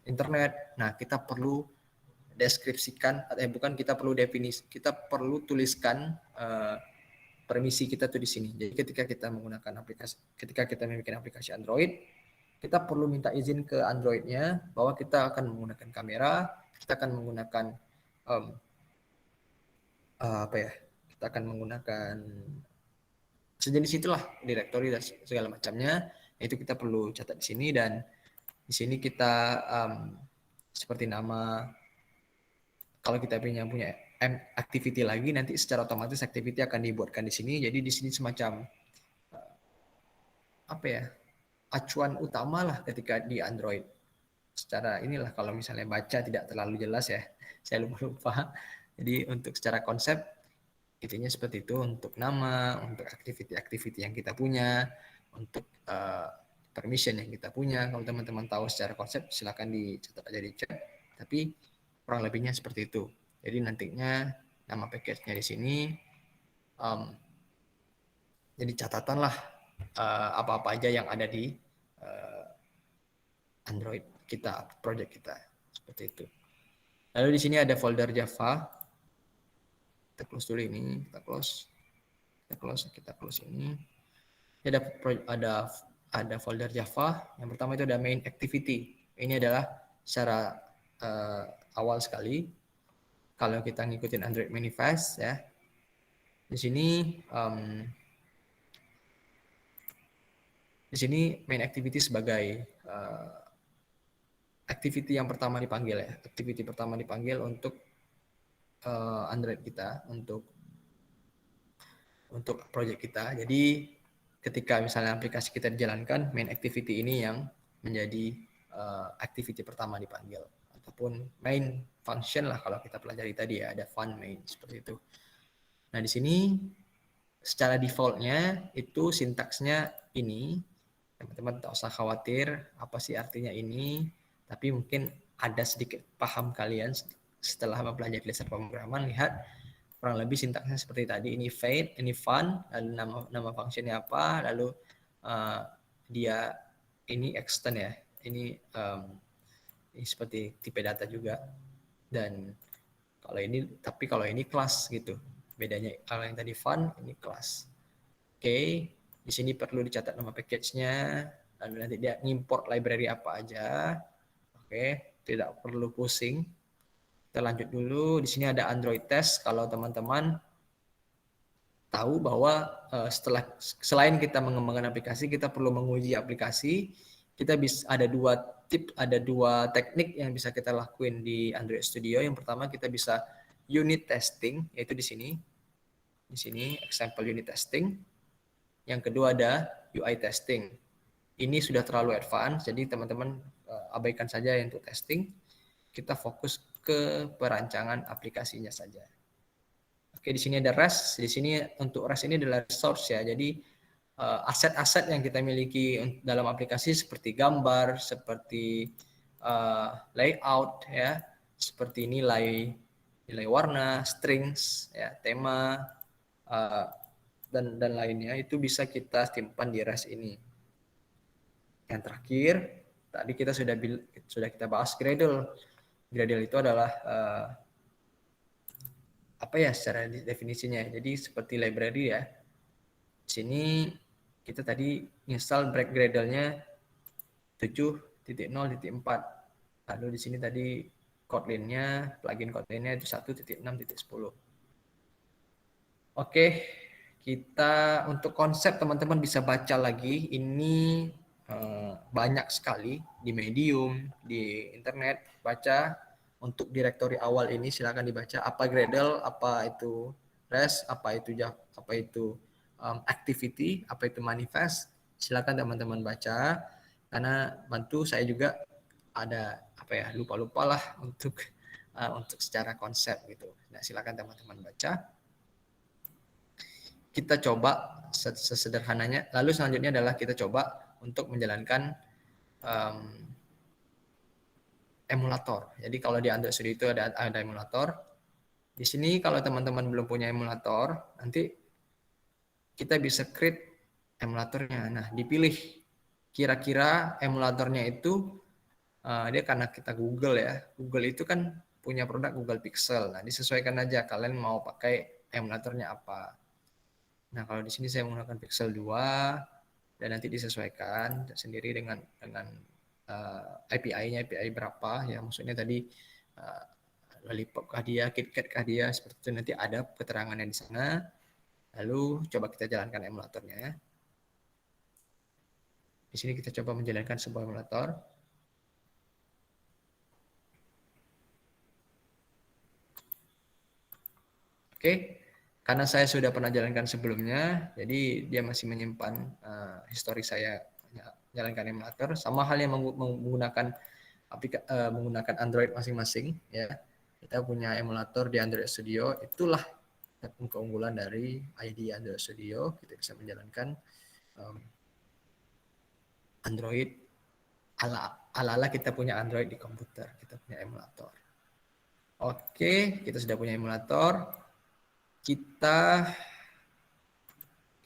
internet. Nah, kita perlu deskripsikan, kita perlu tuliskan permisi kita tuh di sini. Jadi ketika kita membuat aplikasi Android, kita perlu minta izin ke Android-nya bahwa kita akan menggunakan kamera, kita akan menggunakan kita akan menggunakan sejenis itulah, direktori dan segala macamnya. Itu kita perlu catat di sini, dan di sini kita seperti nama. Kalau kita punya activity lagi, nanti secara otomatis activity akan dibuatkan di sini. Jadi di sini semacam acuan utama lah ketika di Android. Secara inilah, kalau misalnya baca tidak terlalu jelas ya, saya lupa. Jadi untuk secara konsep intinya seperti itu, untuk nama, untuk activity yang kita punya, untuk permission yang kita punya. Kalau teman-teman tahu secara konsep, silakan dicatat aja di chat. Tapi kurang lebihnya seperti itu. Jadi nantinya nama package-nya di sini jadi catatan lah apa-apa aja yang ada di Android kita, project kita, seperti itu. Lalu di sini ada folder Java. Kita close dulu ini, kita close ini. Ada folder Java. Yang pertama itu ada main activity. Ini adalah secara awal sekali. Kalau kita ngikutin Android manifest ya, di sini main activity sebagai activity yang pertama dipanggil ya. Activity pertama dipanggil untuk Android kita, untuk project kita. Jadi ketika misalnya aplikasi kita dijalankan, main activity ini yang menjadi activity pertama dipanggil, ataupun main function lah kalau kita pelajari tadi ya, ada fun main seperti itu. Nah di sini secara defaultnya itu sintaksnya ini, teman-teman tak usah khawatir apa sih artinya ini, tapi mungkin ada sedikit paham kalian setelah mempelajari dasar pemrograman. Lihat kurang lebih sintaksnya seperti tadi, ini fade, ini fun, lalu nama functionnya apa, lalu dia ini extend ya, ini seperti tipe data juga, dan kalau ini kelas gitu, bedanya. Kalau yang tadi fun, ini kelas. Oke, di sini perlu dicatat nama package-nya, lalu nanti dia import library apa aja. Oke, tidak perlu pusing. Kita lanjut dulu. Di sini ada Android test. Kalau teman-teman tahu bahwa selain kita mengembangkan aplikasi, kita perlu menguji aplikasi. Kita bisa ada dua teknik yang bisa kita lakuin di Android Studio. Yang pertama kita bisa unit testing, yaitu di sini. Di sini example unit testing. Yang kedua ada UI testing. Ini sudah terlalu advance, jadi teman-teman abaikan saja untuk testing. Kita fokus ke perancangan aplikasinya saja. Oke, di sini ada REST. Di sini untuk REST ini adalah resource ya. Jadi aset-aset yang kita miliki dalam aplikasi seperti gambar, seperti layout ya, seperti nilai warna, strings ya, tema dan lainnya, itu bisa kita simpan di REST ini. Yang terakhir, tadi kita sudah kita bahas Gradle. Gradle itu adalah apa ya secara definisinya? Jadi seperti library ya. Di sini kita tadi install Gradle-nya 7.0.4. Lalu di sini tadi Kotlin-nya, plugin Kotlin-nya itu 1.6.10. Oke, kita untuk konsep teman-teman bisa baca lagi. Ini banyak sekali di Medium, di internet. Baca untuk direktori awal ini, silakan dibaca apa Gradle, apa itu REST, apa itu Java, apa itu activity, apa itu manifest. Silakan teman-teman baca, karena bantu saya juga ada apa ya, lupa-lupa lah untuk secara konsep gitu. Nah, silakan teman-teman baca. Kita coba sesederhananya. Lalu selanjutnya adalah kita coba untuk menjalankan emulator. Jadi kalau di Android Studio itu ada emulator. Di sini kalau teman-teman belum punya emulator, nanti kita bisa create emulatornya. Nah, dipilih kira-kira emulatornya itu dia karena kita Google ya. Google itu kan punya produk Google Pixel. Nah, disesuaikan aja kalian mau pakai emulatornya apa. Nah, kalau di sini saya menggunakan Pixel 2 dan nanti disesuaikan sendiri dengan API-nya, API berapa ya, maksudnya tadi Lollipop kah dia, KitKat kah dia, seperti itu nanti ada keterangannya di sana. Lalu coba kita jalankan emulatornya. Di sini kita coba menjalankan sebuah emulator. Oke. Karena saya sudah pernah jalankan sebelumnya, jadi dia masih menyimpan histori saya jalankan emulator. Sama halnya menggunakan Android masing-masing ya. Kita punya emulator di Android Studio, itulah keunggulan dari ID Android Studio. Kita bisa menjalankan Android ala-ala kita punya Android di komputer, kita punya emulator. Oke, kita sudah punya emulator. Kita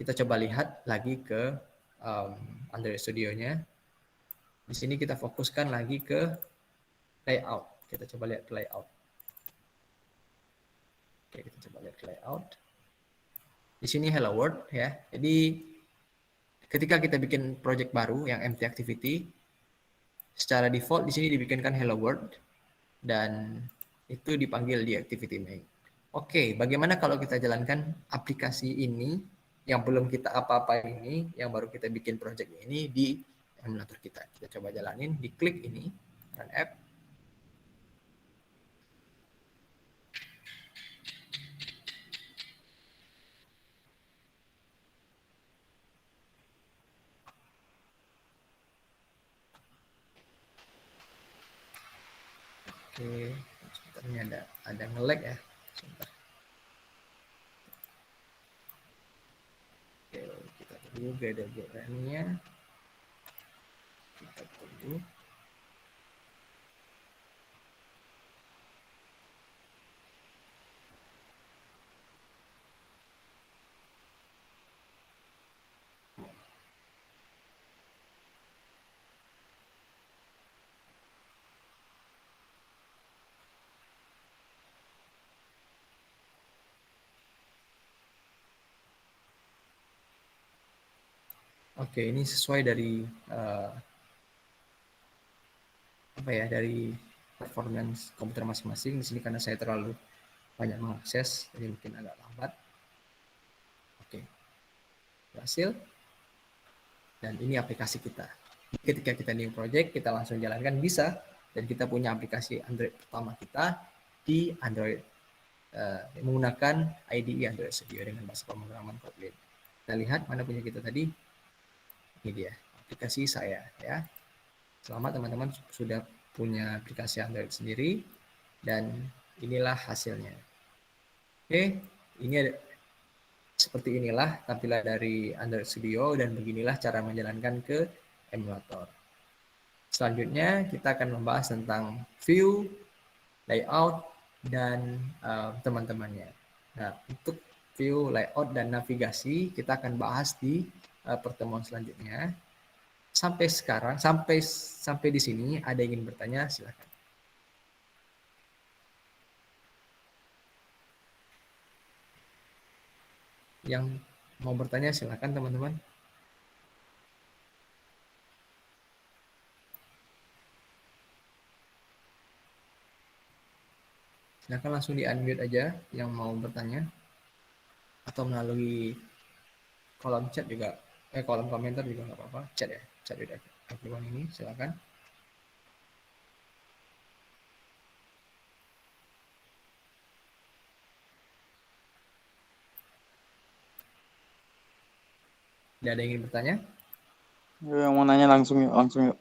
coba lihat lagi ke Android Studio-nya. Di sini kita fokuskan lagi ke layout. Kita coba lihat layout. Oke, kita coba lihat layout. Di sini Hello World ya. Jadi ketika kita bikin project baru yang empty activity, secara default di sini dibikinkan Hello World dan itu dipanggil di activity main. Oke, bagaimana kalau kita jalankan aplikasi ini yang belum kita apa-apa ini, yang baru kita bikin project ini di emulator kita. Kita coba jalanin, diklik ini, run app. Oke, sebentar, ini ada nge-lag ya. Sebentar. Oke, kita tunggu GDBN-nya. Kita tunggu. Oke, ini sesuai dari dari performance komputer masing-masing. Di sini karena saya terlalu banyak mengakses, jadi mungkin agak lambat. Oke, berhasil. Dan ini aplikasi kita. Ketika kita new project, kita langsung jalankan bisa. Dan kita punya aplikasi Android pertama kita di Android menggunakan IDE Android Studio dengan bahasa pemrograman Kotlin. Kita lihat mana punya kita tadi. Ini dia aplikasi saya ya. Selamat teman-teman sudah punya aplikasi Android sendiri dan inilah hasilnya. Oke, ini ada seperti inilah tampilan dari Android Studio dan beginilah cara menjalankan ke emulator. Selanjutnya kita akan membahas tentang view, layout, dan teman-temannya. Nah, untuk view, layout, dan navigasi kita akan bahas di pertemuan selanjutnya. Sampai sekarang, sampai di sini ada yang ingin bertanya, silakan. Yang mau bertanya silakan teman-teman. Silakan langsung di-unmute aja yang mau bertanya. Atau melalui kolom chat juga, kolom komentar juga nggak apa-apa. Chat ya, chat di everyone ini, silakan. Tidak ada yang ingin bertanya? Yang mau nanya langsung yuk, langsung yuk.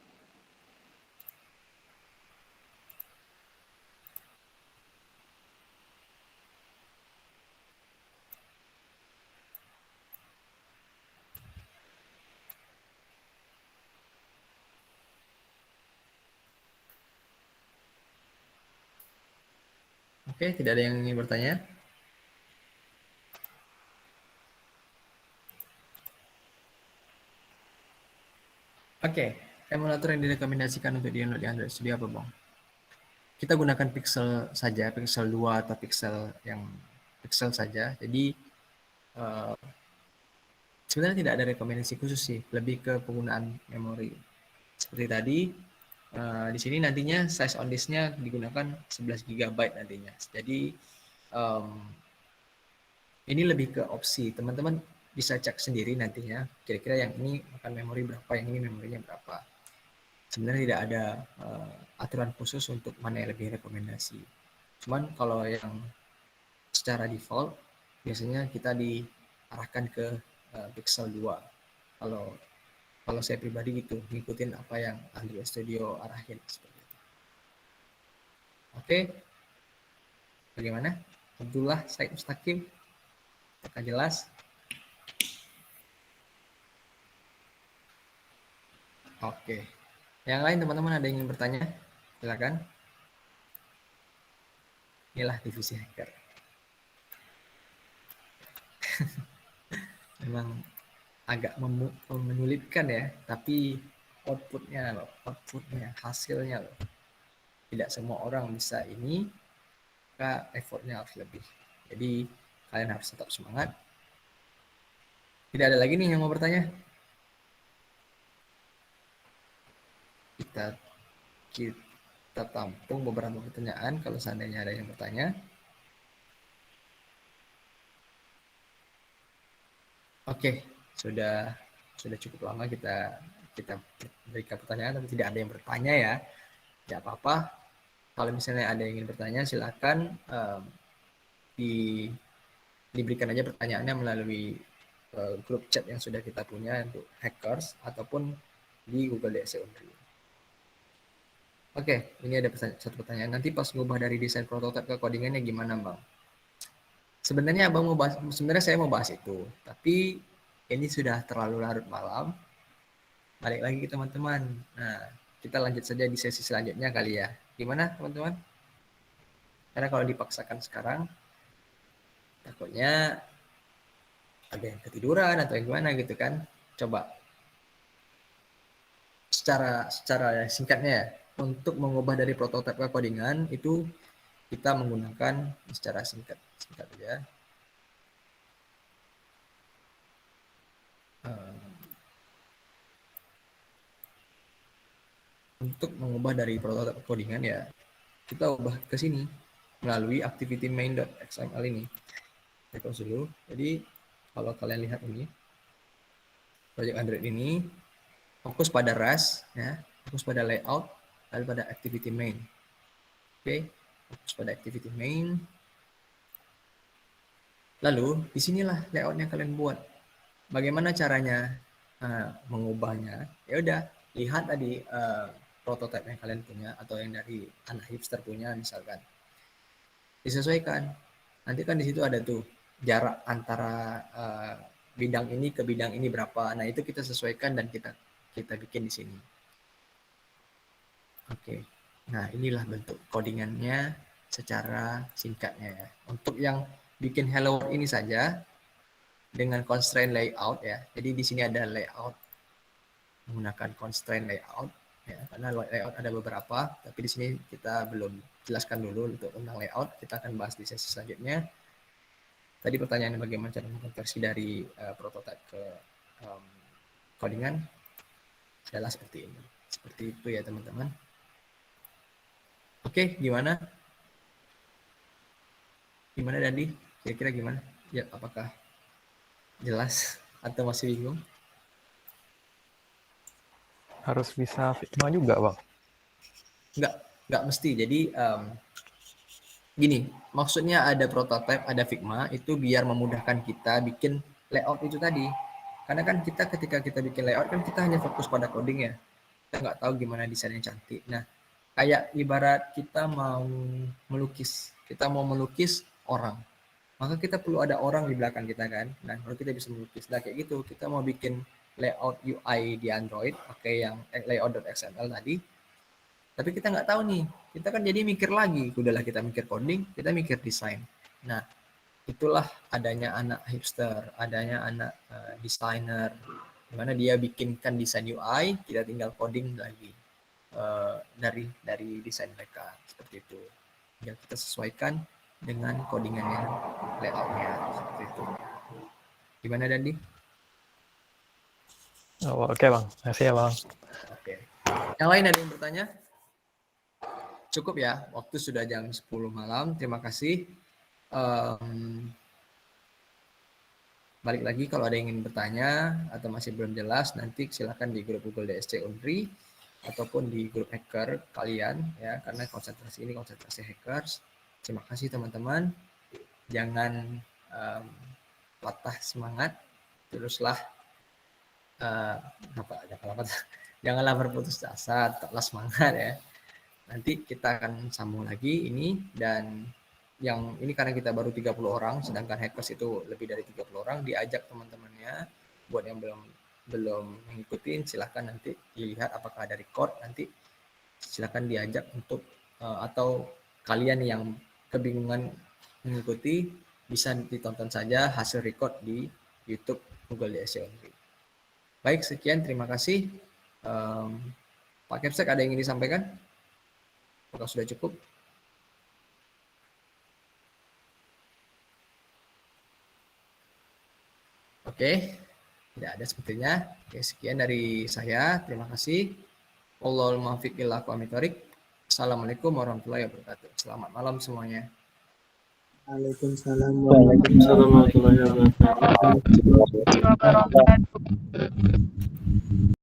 Oke, tidak ada yang ingin bertanya. Oke, emulator yang direkomendasikan untuk di-download di Android Studio apa, Bang? Kita gunakan Pixel saja, Pixel 2 atau Pixel saja. Jadi sebenarnya tidak ada rekomendasi khusus sih, lebih ke penggunaan memori. Seperti tadi, di sini nantinya size on disk-nya digunakan 11 GB nantinya. Jadi ini lebih ke opsi. Teman-teman bisa cek sendiri nantinya, kira-kira yang ini makan memori berapa, yang ini memorinya berapa. Sebenarnya tidak ada aturan khusus untuk mana yang lebih rekomendasi. Cuman kalau yang secara default, biasanya kita diarahkan ke Pixel 2. Kalau saya pribadi gitu, ngikutin apa yang Android Studio arahin. Seperti itu. Oke, bagaimana? Abdullah Said Mustaqim, apakah jelas? Oke. Yang lain teman-teman ada yang ingin bertanya? Silakan. Inilah divisi hacker. Memang agak menyulitkan ya, tapi outputnya, hasilnya loh. Tidak semua orang bisa ini, maka effortnya harus lebih. Jadi kalian harus tetap semangat. Tidak ada lagi nih yang mau bertanya? Kita tampung beberapa pertanyaan kalau seandainya ada yang bertanya. Oke, sudah cukup lama kita berikan pertanyaan, tapi tidak ada yang bertanya ya. Tidak apa-apa. Kalau misalnya ada yang ingin bertanya, silakan diberikan aja pertanyaannya melalui grup chat yang sudah kita punya untuk hackers ataupun di Google DSC Unreal. Oke, ini ada satu pertanyaan. Nanti pas ngubah dari desain prototipe ke codingannya gimana, Bang? Sebenarnya saya mau bahas itu, tapi ini sudah terlalu larut malam. Balik lagi ke teman-teman. Nah, kita lanjut saja di sesi selanjutnya kali ya. Gimana, teman-teman? Karena kalau dipaksakan sekarang, takutnya ada yang ketiduran atau gimana gitu kan. Coba secara singkatnya ya, untuk mengubah dari prototipe ke codingan itu kita menggunakan secara singkat aja. Untuk mengubah dari prototipe ke codingan ya, kita ubah ke sini melalui activity main.xml ini. Saya close dulu. Jadi kalau kalian lihat ini, project Android ini fokus pada REST, ya, fokus pada layout, lalu pada activity main. Oke, fokus pada activity main. Lalu disinilah layoutnya kalian buat. Bagaimana caranya mengubahnya? Ya udah, lihat tadi prototipe yang kalian punya atau yang dari anak hipster punya misalkan. Disesuaikan. Nanti kan di situ ada tuh jarak antara bidang ini ke bidang ini berapa. Nah, itu kita sesuaikan dan kita bikin di sini. Oke. Nah, inilah bentuk codingannya secara singkatnya ya. Untuk yang bikin hello world ini saja dengan constraint layout ya. Jadi di sini ada layout menggunakan constraint layout ya, karena layout ada beberapa, tapi di sini kita belum jelaskan dulu untuk tentang layout. Kita akan bahas di sesi selanjutnya. Tadi pertanyaannya bagaimana cara mengkonversi dari prototipe ke codingan adalah seperti ini. Seperti itu ya teman-teman. Oke, gimana? Gimana Dandi? Kira-kira gimana? Ya, apakah jelas atau masih bingung? Harus bisa Figma juga, Bang? Nggak mesti. Jadi gini, maksudnya ada prototype, ada Figma, itu biar memudahkan kita bikin layout itu tadi. Karena kan kita ketika kita bikin layout kan kita hanya fokus pada coding ya. Kita nggak tahu gimana desainnya cantik. Nah, kayak ibarat kita mau melukis. Kita mau melukis orang. Maka kita perlu ada orang di belakang kita kan. Nah, kalau kita bisa melukis. Nah, kayak gitu. Kita mau bikin layout UI di Android, pakai yang layout.xml tadi. Tapi kita nggak tahu nih. Kita kan jadi mikir lagi. Udahlah kita mikir coding, kita mikir desain. Nah, itulah adanya anak hipster, adanya anak desainer, dimana dia bikinkan desain UI, kita tinggal coding lagi dari desain mereka seperti itu. Tinggal kita sesuaikan dengan codingannya, layoutnya seperti itu. Gimana Dandi? Oh, oke Bang, makasih ya Bang. Oke. Yang lain ada yang bertanya? Cukup ya, waktu sudah jam 10 malam. Terima kasih. Balik lagi kalau ada yang ingin bertanya atau masih belum jelas, nanti silakan di grup Google DSC Unri ataupun di grup hacker kalian ya, karena konsentrasi ini konsentrasi hackers. Terima kasih teman-teman. Jangan patah semangat, teruslah janganlah berputus asa, tetaplah semangat ya. Nanti kita akan sambung lagi ini, dan yang ini karena kita baru 30 orang, sedangkan hackers itu lebih dari 30 orang, diajak teman-temannya. Buat yang belum mengikuti, silahkan nanti dilihat apakah ada record, nanti silahkan diajak untuk atau kalian yang kebingungan mengikuti, bisa ditonton saja hasil record di YouTube Google DSC Unri. Baik, sekian, terima kasih. Pak Kepsek, ada yang ingin disampaikan? Apakah sudah cukup? Oke, tidak ada sepertinya. Oke, sekian dari saya. Terima kasih. Wallahul muwaffiq ila aqwamit thoriq. Assalamualaikum warahmatullahi wabarakatuh. Selamat malam semuanya. Waalaikumsalam warahmatullahi wabarakatuh.